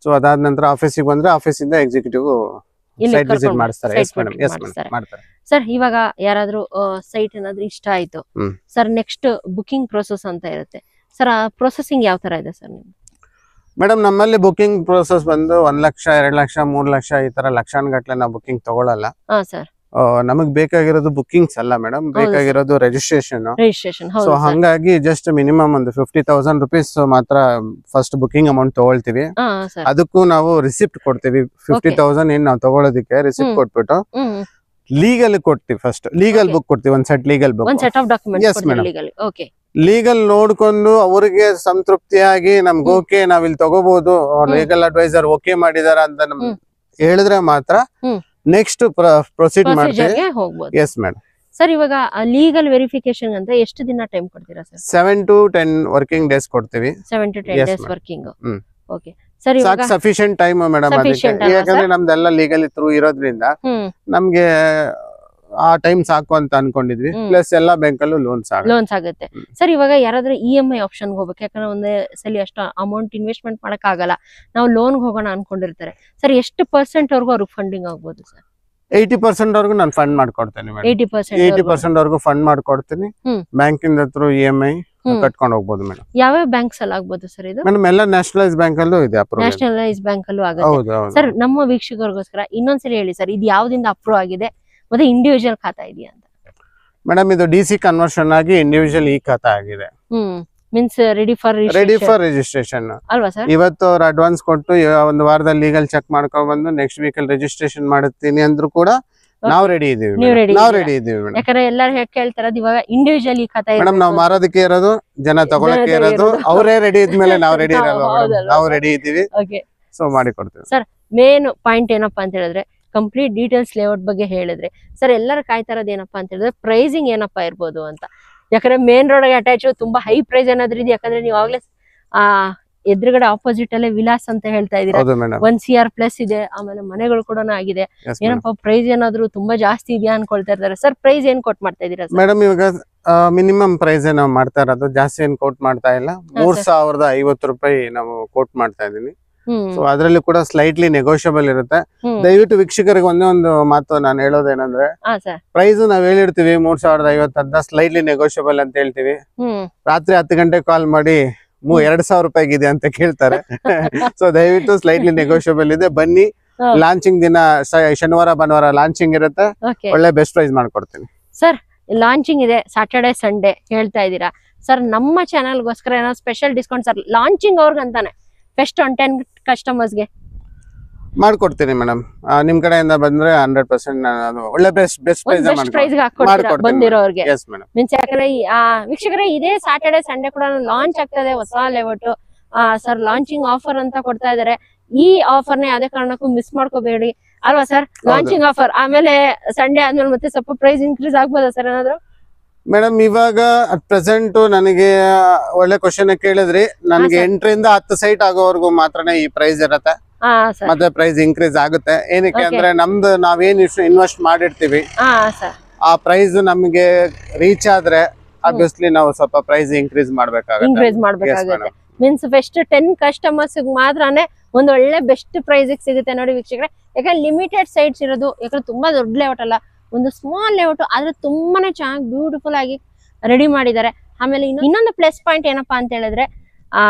A: ಸೊ ಅದಾದ ನಂತರ ಆಫೀಸಿಗೆ ಬಂದ್ರೆ ಆಫೀಸಿಂದ ಎಕ್ಸಿಕ್ಯೂಟಿವ್ ಸೈಟ್ ವಿಸಿಟ್ ಮಾಡಿಸ್ತಾರೆ. ಎಸ್ ಮೇಡಮ್, ಎಸ್ ಮೇಡಮ್ ಮಾಡ್ತಾರೆ.
B: ಸರ್ ಇವಾಗ ಯಾರಾದ್ರೂ ಸೈಟ್ ಏನಾದ್ರೂ ಇಷ್ಟ ಆಯ್ತು ಸರ್, ನೆಕ್ಸ್ಟ್ ಬುಕಿಂಗ್ ಪ್ರೋಸೆಸ್ ಅಂತ ಇರುತ್ತೆ ಸರ್. ಆ ಪ್ರೊಸೆಸಿಂಗ್ ಯಾವ ತರ ಇದೆ ಸರ್ ನಿಮ್ಗೆ?
A: ಮೇಡಮ್ ನಮ್ಮಲ್ಲಿ ಬುಕಿಂಗ್ ಪ್ರೋಸೆಸ್ ಬಂದು 1 ಲಕ್ಷ 2 ಲಕ್ಷ 3 ಲಕ್ಷ ಈ ತರ ಲಕ್ಷಾನ್ಗಟ್ಲೆ ನಾವು ಬುಕಿಂಗ್ ತಗೊಳಲ್ಲ. ನಮಗ್ ಬೇಕಾಗಿರೋದು ಬುಕಿಂಗ್ಸ್ ಅಲ್ಲ ಮೇಡಮ್, ಬೇಕಾಗಿರೋದು ರಿಜಿಸ್ಟ್ರೇಷನ್. ಸೊ ಹಂಗಾಗಿ ಜಸ್ಟ್ ಮಿನಿಮಮ್ ಒಂದು 50,000 ರುಪೀಸ್ ಮಾತ್ರ ಫಸ್ಟ್ ಬುಕಿಂಗ್ ಅಮೌಂಟ್ ತಗೊಳ್ತೀವಿ. ಅದಕ್ಕೂ ನಾವು ರಿಸಿಪ್ಟ್ ಕೊಡ್ತೀವಿ. 50,000 ಏನ್ ನಾವು ತಗೊಳ್ಳೋದಕ್ಕೆ ರಿಸಿಪ್ಟ್ ಕೊಟ್ಬಿಟ್ಟು ಲೀಗಲ್ ಕೊಡ್ತೀವಿ. ಫಸ್ಟ್ ಲೀಗಲ್ ಬುಕ್ ಕೊಡ್ತೀವಿ, ಒಂದ್ set legal book. Yes madam, legal ನೋಡ್ಕೊಂಡು ಅವ್ರಿಗೆ ಸಂತೃಪ್ತಿಯಾಗಿ ನಮ್ಗೆ ಓಕೆ ನಾವ್ ಇಲ್ಲಿ ತಗೋಬಹುದು, ಲೀಗಲ್ ಅಡ್ವೈಸರ್ ಓಕೆ ಮಾಡಿದಾರ ಅಂತ ನಮ್ಗೆ ಹೇಳಿದ್ರೆ ಮಾತ್ರ ನೆಕ್ಸ್ಟ್ ಪ್ರೊಸೀಡ್ ಮಾಡ್ತೀವಿ. Yes madam.
B: ಸರ್ ಇವಾಗ ಲೀಗಲ್ ವೆರಿಫಿಕೇಶನ್ ಅಂತ ಎಷ್ಟು ದಿನ ಟೈಮ್ ಕೊಡ್ತೀರಾ ಸರ್?
A: 7 to 10 ವರ್ಕಿಂಗ್ ಡೇಸ್ ಕೊಡ್ತೀವಿ.
B: 7 to 10 days working. Okay sir, ಇವಾಗ
A: ಸಫಿಶಿಯಂಟ್ ಟೈಮ್ ಮೇಡಮ್. ಅದಕ್ಕೆ ಯಾಕಂದ್ರೆ ನಮ್ದೆಲ್ಲ ಲೀಗಲ್ ಥ್ರೂ ಇರೋದ್ರಿಂದ ನಮ್ಗೆ ಆ ಟೈಮ್ ಸಾಕು ಅಂತ ಅನ್ಕೊಂಡಿದ್ವಿ. ಪ್ಲಸ್ ಎಲ್ಲಾ ಬ್ಯಾಂಕಲ್ಲೂ ಲೋನ್ಸ್
B: ಆಗುತ್ತೆ ಸರ್. ಇವಾಗ ಯಾರಾದ್ರೂ EMI ಆಪ್ಷನ್ ಹೋಗ್ಬೇಕು, ಯಾಕಂದ್ರೆ ಒಂದೇ ಸಲ ಅಷ್ಟು ಅಮೌಂಟ್ ಇನ್ವೆಸ್ಟ್ಮೆಂಟ್ ಮಾಡಕ್ ಆಗಲ್ಲ, ನಾವು ಲೋನ್ ಹೋಗೋಣ ಅನ್ಕೊಂಡಿರ್ತಾರೆ ಸರ್, ಎಷ್ಟು % ವರ್ಗೂ ಅವ್ರಿಗೆ ಫಂಡಿಂಗ್ ಆಗ್ಬೋದು ಸರ್?
A: 80% ವರ್ಗು ನಾನು ಫಂಡ್ ಮಾಡ್ಕೊಡ್ತೇನೆ. 80% ವರ್ಗು ಫಂಡ್ ಮಾಡ್ಕೊಡ್ತೀನಿ. ಬ್ಯಾಂಕಿಂದ ಥ್ರೂ EMI ಕಟ್ಕೊಂಡು ಹೋಗ್ಬೋದು ಮೇಡಮ್.
B: ಯಾವ ಬ್ಯಾಂಕ್ಸ್ ಅಲ್ಲಿ ಆಗ್ಬೋದು ಸರ್ ಇದು?
A: ಮೇಡಮ್ ಎಲ್ಲ ನ್ಯಾಷನಲೈಸ್ ಬ್ಯಾಂಕ್ ಅಲ್ಲೂ ಇದೆ.
B: ನ್ಯಾಷನಲೈಸ್ ಬ್ಯಾಂಕ್ ಅಲ್ಲೂ ಆಗುತ್ತೆ ಸರ್. ನಮ್ಮ ವೀಕ್ಷಕರಿಗೋಸ್ಕರ ಇನ್ನೊಂದ್ಸರಿ ಹೇಳಿ ಸರ್, ಇದು ಯಾವ್ದಿಂದ ಅಪ್ರೂವ್ ಆಗಿದೆ ಮತ್ತೆ ಇಂಡಿವಿಜುವಲ್ ಖಾತಾ ಇದೆಯಾ ಅಂತ?
A: ಮೇಡಮ್ ಇದು DC ಕನ್ವರ್ಷನ್ ಆಗಿ ಇಂಡಿವಿಜುವಲ್ ಖಾತಾ ಆಗಿದೆ.
B: ಮೀನ್ಸ್ ರೆಡಿ ಫಾರ್
A: ರಿಜಿಸ್ಟ್ರೇಷನ್
B: ಅಲ್ವಾ ಸರ್?
A: ಇವತ್ತು ಅವ್ರು ಅಡ್ವಾನ್ಸ್ ಕೊಟ್ಟು ಒಂದು ವಾರದಲ್ಲಿ ಲೀಗಲ್ ಚೆಕ್ ಮಾಡ್ಕೊಂಡ್ ಬಂದು ನೆಕ್ಸ್ಟ್ ವೀಕ್ ಅಲ್ಲಿ ರಿಜಿಸ್ಟ್ರೇಷನ್ ಮಾಡುತ್ತೀನಿ ಅಂದ್ರೂ ಕೂಡ ನಾವು ರೆಡಿ ಇದೀವಿ.
B: ಯಾಕಂದ್ರೆ ಎಲ್ಲರೂ ಕೇಳ್ತಾರ ಇವಾಗ ಇಂಡಿವಿಜುವಲ್ ಖಾತಾ
A: ಮೇಡಮ್, ನಾವು ಮಾರೋದಕ್ಕೆ ಇರೋದು, ಜನ ತಗೊಳಕ್ಕೆ ಇರೋದು, ಅವರೇ ರೆಡಿ ಇದ್ಮೇಲೆ ನಾವು ರೆಡಿ ಇರಲ್ಲ. ನಾವು ರೆಡಿ ಇದೀವಿ, ಸೊ ಮಾಡಿ ಕೊಡ್ತೀವಿ
B: ಸರ್. ಮೇನ್ ಪಾಯಿಂಟ್ ಏನಪ್ಪಾ ಅಂತ ಹೇಳಿದ್ರೆ, ಕಂಪ್ಲೀಟ್ ಡೀಟೇಲ್ಸ್ ಲೇಔಟ್ ಬಗ್ಗೆ ಹೇಳಿದ್ರೆ ಸರ್, ಎಲ್ಲರೂ ಕಾಯ್ತಾರದ್ ಏನಪ್ಪಾ ಅಂತ ಹೇಳಿದ್ರೆ ಪ್ರೈಸಿಂಗ್ ಏನಪ್ಪಾ ಇರ್ಬೋದು ಅಂತ. ಯಾಕಂದ್ರೆ ಮೇನ್ ರೋಡ್ ಗೆ ಅಟ್ಯಾಚ್ ತುಂಬಾ ಹೈ ಪ್ರೈಸ್ ಏನಾದ್ರೂ ಇದೆ, ಯಾಕಂದ್ರೆ ನೀವು ಆಗ್ಲೇ ಎದುರುಗಡೆ ಆಪೋಸಿಟ್ ಅಲ್ಲೇ ವಿಲಾಸ್ ಅಂತ ಹೇಳ್ತಾ ಇದೀರಾ, 1 CR ಪ್ಲಸ್ ಇದೆ, ಆಮೇಲೆ ಮನೆಗಳು ಕೂಡ ಆಗಿದೆ. ಏನಪ್ಪಾ ಪ್ರೈಸ್ ಏನಾದ್ರು ತುಂಬಾ ಜಾಸ್ತಿ ಇದೆಯಾ ಅನ್ಕೊಳ್ತಾ ಇರ್ತಾರೆ ಸರ್. ಪ್ರೈಸ್ ಏನ್ ಕೋಟ್ ಮಾಡ್ತಾ ಇದೀರಾ
A: ಮೇಡಮ್? ಇವಾಗ ಮಿನಿಮಮ್ ಪ್ರೈಸ್ ನಾವು ಮಾಡ್ತಾ ಇರೋದು, ಜಾಸ್ತಿ ಏನ್ ಕೋಟ್ ಮಾಡ್ತಾ ಇಲ್ಲ. 3050 ರೂಪಾಯಿ ನಾವು ಕೋಟ್ ಮಾಡ್ತಾ ಇದೀನಿ. ಸೊ ಅದ್ರಲ್ಲಿ ಕೂಡ ಸ್ಲೈಟ್ಲಿ ನೆಗೋಷಿಯಬಲ್ ಇರುತ್ತೆ. ದಯವಿಟ್ಟು ವೀಕ್ಷಕರಿಗೆ ಒಂದೇ ಒಂದು ಮಾತು ನಾನು ಹೇಳೋದೇನಂದ್ರೆ, ಪ್ರೈಸ್ ನಾವ್ ಹೇಳಿರ್ತೀವಿ 3050 ಅಂತ, ಸ್ಲೈಟ್ಲಿ ನೆಗೋಷಿಯಬಲ್ ಅಂತ ಹೇಳ್ತೀವಿ. ರಾತ್ರಿ 10 ಗಂಟೆ ಕಾಲ್ ಮಾಡಿ 2000 ರೂಪಾಯಿಗಿದೆ ಅಂತ ಕೇಳ್ತಾರೆ. ಸೊ ದಯವಿಟ್ಟು ಸ್ಲೈಟ್ಲಿ ನೆಗೋಷಿಯಬಲ್ ಇದೆ, ಬನ್ನಿ. ಲಾಂಚಿಂಗ್ ದಿನ ಶನಿವಾರ ಭಾನುವಾರ ಲಾಂಚಿಂಗ್ ಇರುತ್ತೆ, ಒಳ್ಳೆ ಬೆಸ್ಟ್ ಪ್ರೈಸ್ ಮಾಡ್ಕೊಡ್ತೀನಿ
B: ಸರ್. ಲಾಂಚಿಂಗ್ ಇದೆ ಸಾಟರ್ಡೆ ಸಂಡೇ ಹೇಳ್ತಾ ಇದೀರಾ ಸರ್. ನಮ್ಮ ಚಾನಲ್ಗೋಸ್ಕರ ಏನೋ ಸ್ಪೆಷಲ್ ಡಿಸ್ಕೌಂಟ್ ಸರ್, ಲಾಂಚಿಂಗ್ ಅವ್ರಿಗಂತಾನೆ ಫಸ್ಟ್ 10 ಕಸ್ಟಮರ್ಸ್ಗೆ
A: ಮಾಡ್ಕೊಡ್ತೀನಿ ಮೇಡಮ್. ನಿಮ್ ಕಡೆಯಿಂದ ಬಂದ್ರೆ 100% ಒಳ್ಳೆ ಬೆಸ್ಟ್ ಪ್ರೈಸ್
B: ಬಂದಿರೋರಿಗೆ. ಮೀನ್ಸ್ ಯಾಕಂದ್ರೆ ವೀಕ್ಷಕರೇ, ಇದೇ ಸಾಟರ್ಡೆ ಸಂಡೇ ಕೂಡ ಲಾಂಚ್ ಆಗ್ತದೆ ಹೊಸ ಲೇಔಟ್ ಸರ್. ಲಾಂಚಿಂಗ್ ಆಫರ್ ಅಂತ ಕೊಡ್ತಾ ಇದಾರೆ. ಈ ಆಫರ್ ನ ಯಾವ್ದೇ ಕಾರಣಕ್ಕೂ ಮಿಸ್ ಮಾಡ್ಕೋಬೇಡಿ ಅಲ್ವಾ ಸರ್? ಲಾಂಚಿಂಗ್ ಆಫರ್ ಆಮೇಲೆ ಸಂಡೇ ಆದ್ಮೇಲೆ ಮತ್ತೆ ಸ್ವಲ್ಪ ಪ್ರೈಸ್ ಇನ್ಕ್ರೀಸ್ ಆಗ್ಬೋದಾ ಸರ್ ಏನಾದ್ರು?
A: ಮೇಡಮ್, ಇವಾಗ ಅಟ್ ಪ್ರೆಸೆಂಟ್ ನನಗೆ ಒಳ್ಳೆ ಕ್ವಶನ್ ಕೇಳಿದ್ರಿ. ನನಗೆ 8 ರಿಂದ 10 ಸೈಟ್ ಆಗೋವರೆಗೂ ಮಾತ್ರನೇ ಈ ಪ್ರೈಸ್ ಇರತ್ತೆ. ಮತ್ತೆ ಪ್ರೈಸ್ ಇನ್ಕ್ರೀಸ್ ಆಗುತ್ತೆ. ಏನಕ್ಕೆ ಅಂದ್ರೆ ನಮ್ದು ನಾವೇನ್ ಇನ್ವೆಸ್ಟ್ ಮಾಡಿರ್ತೀವಿ ಆ ಪ್ರೈಸ್ ನಮ್ಗೆ ರೀಚ್ ಆದ್ರೆ ಆಬ್ವಿಯಸ್ಲಿ ನಾವು ಸ್ವಲ್ಪ ಪ್ರೈಸ್ ಇನ್ಕ್ರೀಸ್ ಮಾಡ್ಬೇಕಾಗುತ್ತೆ.
B: ಮೀನ್ಸ್ ಫಸ್ಟ್ 10 ಕಸ್ಟಮರ್ಸ್ ಮಾತ್ರನೇ ಒಂದು ಒಳ್ಳೆ ಬೆಸ್ಟ್ ಪ್ರೈಸ್ ಸಿಗುತ್ತೆ ನೋಡಿ ವೀಕ್ಷಕರೇ. ಯಾಕಂದ್ರೆ ಲಿಮಿಟೆಡ್ ಸೈಟ್ಸ್ ಇರೋದು, ಯಾಕಂದ್ರೆ ತುಂಬಾ ದೊಡ್ಡ ಲೇಔಟ್ ಅಲ್ಲ, ಒಂದು ಸ್ಮಾಲ್ ಲೇಔಟ್ ಆದ್ರೆ ತುಂಬಾನೇ ಚೆನ್ನಾಗಿ ಬ್ಯೂಟಿಫುಲ್ ಆಗಿ ರೆಡಿ ಮಾಡಿದ್ದಾರೆ. ಆಮೇಲೆ ಇನ್ನೊಂದು ಪ್ಲಸ್ ಪಾಯಿಂಟ್ ಏನಪ್ಪಾ ಅಂತ ಹೇಳಿದ್ರೆ,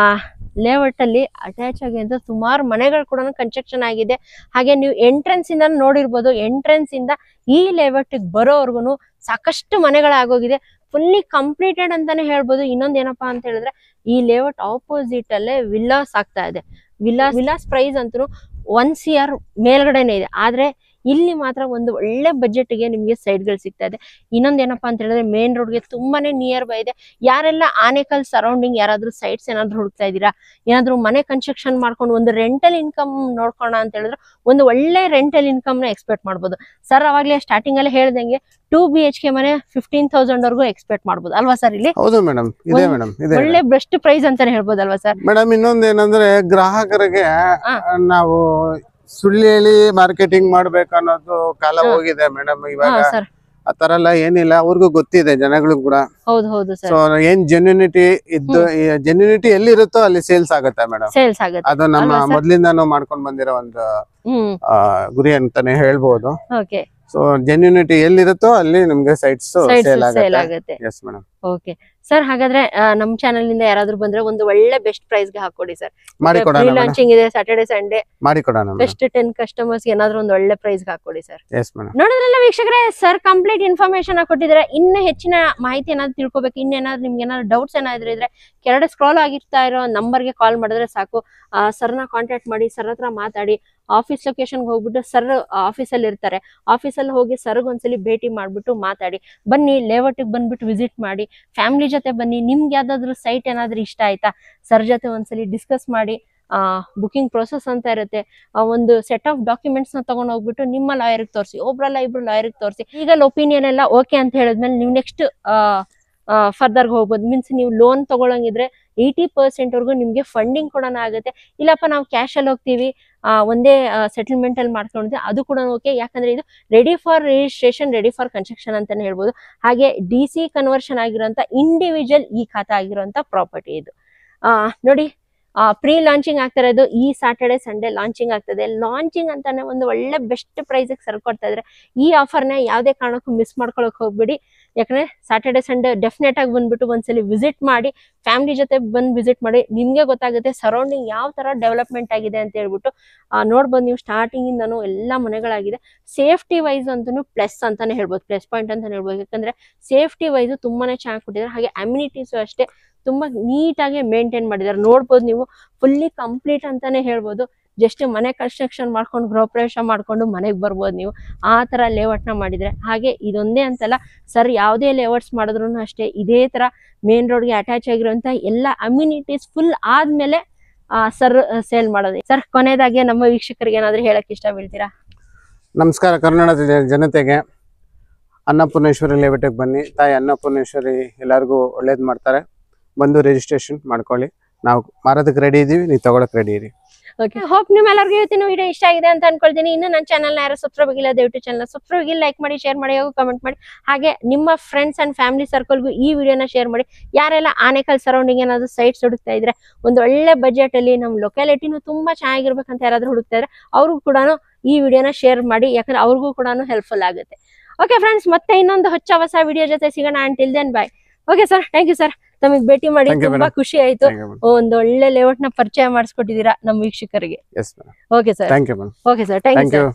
B: ಲೇಔಟ್ ಅಲ್ಲಿ ಅಟ್ಯಾಚ್ ಆಗಿ ಅಂತ ಸುಮಾರು ಮನೆಗಳು ಕೂಡ ಕನ್ಸ್ಟ್ರಕ್ಷನ್ ಆಗಿದೆ. ಹಾಗೆ ನೀವು ಎಂಟ್ರೆನ್ಸ್ ಇಂದ ನೋಡಿರ್ಬೋದು, ಎಂಟ್ರೆನ್ಸ್ ಇಂದ ಈ ಲೇಔಟ್ ಬರೋವರ್ಗು ಸಾಕಷ್ಟು ಮನೆಗಳಾಗೋಗಿದೆ. ಫುಲ್ಲಿ ಕಂಪ್ಲೀಟೆಡ್ ಅಂತಾನೆ ಹೇಳ್ಬೋದು. ಇನ್ನೊಂದ್ ಏನಪ್ಪಾ ಅಂತ ಹೇಳಿದ್ರೆ, ಈ ಲೇಔಟ್ ಆಪೋಸಿಟ್ ಅಲ್ಲೇ ವಿಲ್ಲಾಸ್ ಆಗ್ತಾ ಇದೆ. ವಿಲ್ಲಾಸ್ ಪ್ರೈಸ್ ಅಂತೂ 1 CR ಮೇಲ್ಗಡೆನೆ ಇದೆ. ಆದ್ರೆ ಇಲ್ಲಿ ಮಾತ್ರ ಒಂದು ಒಳ್ಳೆ ಬಜೆಟ್ ಗೆ ನಿಮ್ಗೆ ಸೈಡ್ ಗಳು ಸಿಗ್ತಾ ಇದೆ. ಇನ್ನೊಂದ್ ಏನಪ್ಪಾ ಅಂತ ಹೇಳಿದ್ರೆ, ಮೇನ್ ರೋಡ್ ಗೆ ತುಂಬಾನೇ ನಿಯರ್ ಬೈ ಇದೆ. ಯಾರೆಲ್ಲ ಆನೇಕಲ್ ಸರೌಂಡಿಂಗ್ ಯಾರಾದ್ರೂ ಸೈಟ್ಸ್ ಏನಾದ್ರು ಹುಡುಕ್ತಾ ಇದೀರಾ, ಏನಾದ್ರು ಮನೆ ಕನ್ಸ್ಟ್ರಕ್ಷನ್ ಮಾಡ್ಕೊಂಡು ಒಂದು ರೆಂಟಲ್ ಇನ್ಕಮ್ ನೋಡ್ಕೋಣ ಅಂತ ಹೇಳಿದ್ರೆ, ಒಂದು ಒಳ್ಳೆ ರೆಂಟಲ್ ಇನ್ಕಮ್ ನ ಎಕ್ಸ್ಪೆಕ್ಟ್ ಮಾಡ್ಬೋದು ಸರ್. ಅವಾಗ್ಲೇ ಸ್ಟಾರ್ಟಿಂಗ್ ಅಲ್ಲಿ ಹೇಳ್ದಂಗೆ 2 BHK ಮನೆ 15,000 ವರ್ಗೂ ಎಕ್ಸ್ಪೆಕ್ಟ್ ಮಾಡ್ಬೋದು ಅಲ್ವಾ ಸರ್? ಇಲ್ಲಿ
A: ಹೌದು ಮೇಡಮ್, ಇದೆ ಮೇಡಮ್, ಇದೆ
B: ಒಳ್ಳೆ ಬೆಸ್ಟ್ ಪ್ರೈಸ್ ಅಂತಾನೆ ಹೇಳ್ಬೋದಲ್ವಾ ಸರ್?
A: ಮೇಡಮ್, ಇನ್ನೊಂದ್ ಏನಂದ್ರೆ, ಗ್ರಾಹಕರಿಗೆ ನಾವು ಸುಳ್ಳು ಹೇಳಿ ಮಾರ್ಕೆಟಿಂಗ್ ಮಾಡ್ಬೇಕು ಅನ್ನೋದು ಕಾಲ ಹೋಗಿದೆ ಮೇಡಮ್. ಇವಾಗ ಆ ತರ ಎಲ್ಲ ಏನಿಲ್ಲ, ಅವ್ರಿಗೂ ಗೊತ್ತಿದೆ ಜನಗಳು ಕೂಡ. ಸೊ ಏನ್ ಜೆನ್ಯೂನಿಟಿ ಇದ್ದು, ಜೆನ್ಯೂನಿಟಿ ಎಲ್ಲಿರುತ್ತೋ ಅಲ್ಲಿ ಸೇಲ್ಸ್ ಆಗುತ್ತೆ ಮೇಡಮ್. ಅದು ನಮ್ಮ ಮೊದ್ಲಿಂದಾನು ಮಾಡ್ಕೊಂಡ್ ಬಂದಿರೋ ಒಂದು ಗುರಿ ಅಂತಾನೆ ಹೇಳ್ಬೋದು. ಸೊ ಜೆನ್ಯೂನಿಟಿ ಎಲ್ಲಿರುತ್ತೋ ಅಲ್ಲಿ ನಿಮ್ಗೆ ಸೈಟ್ಸ್ ಸೇಲ್ ಆಗುತ್ತೆ. Yes madam.
B: ಓಕೆ ಸರ್, ಹಾಗಾದ್ರೆ ನಮ್ ಚಾನೆಲ್ ನಿಂದ ಯಾರಾದ್ರೂ ಬಂದ್ರೆ ಒಂದು ಒಳ್ಳೆ ಬೆಸ್ಟ್ ಪ್ರೈಸ್ ಗೆ ಹಾಕೊಡಿ ಸರ್. ಲಾಂಚಿಂಗ್ ಇದೆ ಸಾಟರ್ಡೆ ಸಂಡೇ, ಬೆಸ್ಟ್ 10 ಕಸ್ಟಮರ್ಸ್ ಏನಾದ್ರೂ ಒಂದು ಒಳ್ಳೆ ಪ್ರೈಸ್ ಗೆ ಹಾಕೊಡಿ ಸರ್. ನೋಡಿದ್ರಲ್ಲ ವೀಕ್ಷಕರೇ, ಸರ್ ಕಂಪ್ಲೀಟ್ ಇನ್ಫಾರ್ಮೇಶನ್ ಕೊಟ್ಟಿದ್ರೆ. ಇನ್ನು ಹೆಚ್ಚಿನ ಮಾಹಿತಿ ಏನಾದ್ರು ತಿಳ್ಕೊಬೇಕು, ಇನ್ನೇನಾದ್ರು ನಿಮ್ಗೆ ಏನಾದ್ರು ಡೌಟ್ಸ್ ಏನಾದ್ರು ಇದ್ರೆ ಕೆಳಗಡೆ ಸ್ಕ್ರಾಲ್ ಆಗಿರ್ತಾ ಇರೋ ನಂಬರ್ಗೆ ಕಾಲ್ ಮಾಡಿದ್ರೆ ಸಾಕು. ಸರ್ನ ಕಾಂಟ್ಯಾಕ್ಟ್ ಮಾಡಿ, ಸರ್ ಹತ್ರ ಮಾತಾಡಿ. ಆಫೀಸ್ ಲೊಕೇಶನ್ಗೆ ಹೋಗ್ಬಿಟ್ಟು ಸರ್ ಆಫೀಸಲ್ಲಿ ಇರ್ತಾರೆ, ಆಫೀಸಲ್ಲಿ ಹೋಗಿ ಸರ್ಗ್ ಒಂದ್ಸಲಿ ಭೇಟಿ ಮಾಡ್ಬಿಟ್ಟು ಮಾತಾಡಿ. ಬನ್ನಿ ಲೇಔಟ್ಗೆ ಬಂದ್ಬಿಟ್ಟು ವಿಸಿಟ್ ಮಾಡಿ, ಫ್ಯಾಮಿಲಿ ಜೊತೆ ಬನ್ನಿ. ನಿಮ್ಗೆ ಯಾವ್ದಾದ್ರು ಸೈಟ್ ಏನಾದ್ರು ಇಷ್ಟ ಆಯ್ತಾ, ಸರ್ ಜೊತೆ ಒಂದ್ಸಲಿ ಡಿಸ್ಕಸ್ ಮಾಡಿ. ಬುಕಿಂಗ್ ಪ್ರೊಸೆಸ್ ಅಂತ ಇರುತ್ತೆ. ಒಂದು ಸೆಟ್ ಆಫ್ ಡಾಕ್ಯುಮೆಂಟ್ಸ್ ನ ತಗೊಂಡ್ ಹೋಗ್ಬಿಟ್ಟು ನಿಮ್ಮ ಲಾಯರ್ಗೆ ತೋರಿಸಿ, ಒಬ್ರಲ್ಲ ಇಬ್ರು ಲಾಯರ್ಗೆ ತೋರಿಸಿ. ಲೀಗಲ್ ಒಪಿನಿಯನ್ ಎಲ್ಲ ಓಕೆ ಅಂತ ಹೇಳಿದ್ಮೇಲೆ ನೀವು ನೆಕ್ಸ್ಟ್ ಫರ್ದರ್ ಹೋಗ್ಬೋದು. ಮೀನ್ಸ್ ನೀವು ಲೋನ್ ತಗೊಳಂಗಿದ್ರೆ 80% ವರ್ಗೂ ನಿಮ್ಗೆ ಫಂಡಿಂಗ್ ಕೂಡ ಆಗುತ್ತೆ. ಇಲ್ಲಪ್ಪ ನಾವು ಕ್ಯಾಶ್ ಅಲ್ಲಿ ಹೋಗ್ತೀವಿ, ಒಂದೇ ಸೆಟಲ್ಮೆಂಟ್ ಅಲ್ಲಿ ಮಾಡ್ಕೊಂಡಿದ್ದೆ ಅದು ಕೂಡ ಓಕೆ. ಯಾಕಂದ್ರೆ ಇದು ready for registration, ready for construction ಅಂತಾನೆ ಹೇಳ್ಬೋದು. ಹಾಗೆ DC ಕನ್ವರ್ಷನ್ ಆಗಿರೋಂಥ ಇಂಡಿವಿಜುವಲ್ ಈ ಖಾತಾ ಆಗಿರೋಂಥ ಪ್ರಾಪರ್ಟಿ ಇದು. ನೋಡಿ, ಪ್ರೀ ಲಾಂಚಿಂಗ್ ಆಗ್ತಾ ಇರೋದು ಈ ಸ್ಯಾಟರ್ಡೆ ಸಂಡೇ ಲಾಂಚಿಂಗ್ ಆಗ್ತದೆ. ಲಾಂಚಿಂಗ್ ಅಂತಾನೆ ಒಂದು ಒಳ್ಳೆ ಬೆಸ್ಟ್ ಪ್ರೈಸಿಗೆ ಸರ್ಕೊಡ್ತಾ ಇದ್ರೆ ಈ ಆಫರ್ನ ಯಾವುದೇ ಕಾರಣಕ್ಕೂ ಮಿಸ್ ಮಾಡ್ಕೊಳಕ್ ಹೋಗ್ಬೇಡಿ. ಯಾಕಂದ್ರೆ ಸ್ಯಾಟರ್ಡೆ ಸಂಡೇ ಡೆಫಿನೆಟ್ ಆಗಿ ಬಂದ್ಬಿಟ್ಟು ಒಂದ್ಸಲಿ ವಿಸಿಟ್ ಮಾಡಿ, ಫ್ಯಾಮಿಲಿ ಜೊತೆ ಬಂದು ವಿಸಿಟ್ ಮಾಡಿ, ನಿಮ್ಗೆ ಗೊತ್ತಾಗುತ್ತೆ ಸರೌಂಡಿಂಗ್ ಯಾವ ತರ ಡೆವಲಪ್ಮೆಂಟ್ ಆಗಿದೆ ಅಂತ ಹೇಳ್ಬಿಟ್ಟು. ನೋಡ್ಬೋದು ನೀವು, ಸ್ಟಾರ್ಟಿಂಗ್ ಇಂದನೂ ಎಲ್ಲ ಮನೆಗಳಾಗಿದೆ. ಸೇಫ್ಟಿ ವೈಸ್ ಅಂತೂ ಪ್ಲಸ್ ಅಂತಾನೆ ಹೇಳ್ಬೋದು, ಪ್ಲಸ್ ಪಾಯಿಂಟ್ ಅಂತಾನೆ ಹೇಳ್ಬೋದು. ಯಾಕಂದ್ರೆ ಸೇಫ್ಟಿ ವೈಸ್ ತುಂಬಾನೇ ಚೆನ್ನಾಗಿ ಕೊಟ್ಟಿದ್ದಾರೆ. ಹಾಗೆ ಅಮ್ಯುನಿಟೀಸು ಅಷ್ಟೇ ತುಂಬಾ ನೀಟಾಗಿ ಮೇಂಟೈನ್ ಮಾಡಿದ್ದಾರೆ. ನೋಡ್ಬೋದು ನೀವು, ಫುಲ್ಲಿ ಕಂಪ್ಲೀಟ್ ಅಂತಾನೆ ಹೇಳ್ಬೋದು. ಜಸ್ಟ್ ಮನೆ ಕನ್ಸ್ಟ್ರಕ್ಷನ್ ಮಾಡ್ಕೊಂಡು ಗೃಹ ಪ್ರವೇಶ ಮಾಡ್ಕೊಂಡು ಮನೆಗೆ ಬರ್ಬೋದು ನೀವು, ಆ ತರ ಲೇಔಟ್ ನ ಮಾಡಿದ್ರೆ. ಹಾಗೆ ಇದೊಂದೇ ಅಂತಲ್ಲ ಸರ್, ಯಾವುದೇ ಲೇಔಟ್ಸ್ ಮಾಡಿದ್ರು ಅಷ್ಟೇ ಇದೇ ತರ ಮೇನ್ ರೋಡ್ಗೆ ಅಟ್ಯಾಚ್ ಆಗಿರುವಂತ ಎಲ್ಲ ಅಮ್ಯುನಿಟೀಸ್ ಫುಲ್ ಆದ್ಮೇಲೆ ಸರ್ ಸೇಲ್ ಮಾಡೋದು. ಸರ್, ಕೊನೆಯದಾಗಿ ನಮ್ಮ ವೀಕ್ಷಕರಿಗೆ ಏನಾದ್ರು ಹೇಳಕ್ ಇಷ್ಟ ಬೀಳ್ತೀರಾ?
A: ನಮಸ್ಕಾರ ಕರ್ನಾಟಕದ ಜನತೆಗೆ. ಅನ್ನಪೂರ್ಣೇಶ್ವರಿ ಲೇಔಟ್ಗೆ ಬನ್ನಿ. ತಾಯಿ ಅನ್ನಪೂರ್ಣೇಶ್ವರಿ ಎಲ್ಲರಿಗೂ ಒಳ್ಳೇದು ಮಾಡ್ತಾರೆ. ಬಂದು ರಿಜಿಸ್ಟ್ರೇಷನ್ ಮಾಡ್ಕೊಳ್ಳಿ. ನಾವು ಮಾರೋದಕ್ಕೆ ರೆಡಿ ಇದೀವಿ, ನೀವು ತಗೊಳಕ್ ರೆಡಿ ಇರಿ.
B: ಓಕೆ, ಹೋಪ್ ನಿಮ್ಮೆಲ್ಲರಿಗೂ ಇವತ್ತಿನ ವಿಡಿಯೋ ಇಷ್ಟ ಆಗಿದೆ ಅಂತ ಅನ್ಕೊಳ್ತೀನಿ. ಇನ್ನು ನನ್ನ ಚಾನಲ್ನ ಯಾರು ಸಬ್ಸ್ಕ್ರೈಬ್ ಆಗಿಲ್ಲ, ದಯವಿಟ್ಟು ಚಾನಲ್ ಸಬ್ಸ್ಕ್ರೈಬ್ ಆಗಿ, ಲೈಕ್ ಮಾಡಿ, ಶೇರ್ ಮಾಡಿ, ಹಾಗೂ ಕಮೆಂಟ್ ಮಾಡಿ. ಹಾಗೆ ನಿಮ್ಮ ಫ್ರೆಂಡ್ಸ್ ಅಂಡ್ ಫ್ಯಾಮಿಲಿ ಸರ್ಕಲ್ಗೂ ಈ ವಿಡಿಯೋನ ಶೇರ್ ಮಾಡಿ. ಯಾರೆಲ್ಲ ಆನೇಕಲ್ ಸರೌಂಡಿಂಗ್ ಏನಾದ್ರು ಸೈಟ್ಸ್ ಹುಡುಕ್ತಾ ಇದ್ರೆ, ಒಂದು ಒಳ್ಳೆ ಬಜೆಟ್ ಅಲ್ಲಿ ನಮ್ಮ ಲೊಕ್ಯಾಲಿಟಿನೂ ತುಂಬಾ ಚೆನ್ನಾಗಿರ್ಬೇಕಂತ ಯಾರಾದ್ರೂ ಹುಡುಕ್ತಾ ಇದ್ರೆ ಅವ್ರಿಗೂ ಕೂಡ ಈ ವಿಡಿಯೋನ ಶೇರ್ ಮಾಡಿ. ಯಾಕಂದ್ರೆ ಅವ್ರಿಗೂ ಕೂಡ ಹೆಲ್ಪ್ಫುಲ್ ಆಗುತ್ತೆ. ಓಕೆ ಫ್ರೆಂಡ್ಸ್, ಮತ್ತೆ ಇನ್ನೊಂದು ಹೊಸ ವಿಡಿಯೋ ಜೊತೆ ಸಿಗೋಣ. Until then bye. Okay sir, thank you sir. ತಮಗೆ ಭೇಟಿ ಮಾಡಿ ತುಂಬಾ ಖುಷಿ ಆಯ್ತು. ಒಂದು ಒಳ್ಳೆ ಲೇಔಟ್ ನ ಪರಿಚಯ ಮಾಡಿಸ್ಕೊಟ್ಟಿದ್ದೀರಾ ನಮ್ಮ ವೀಕ್ಷಕರಿಗೆ. Okay sir,
A: thank you.
B: Okay sir, thank you sir.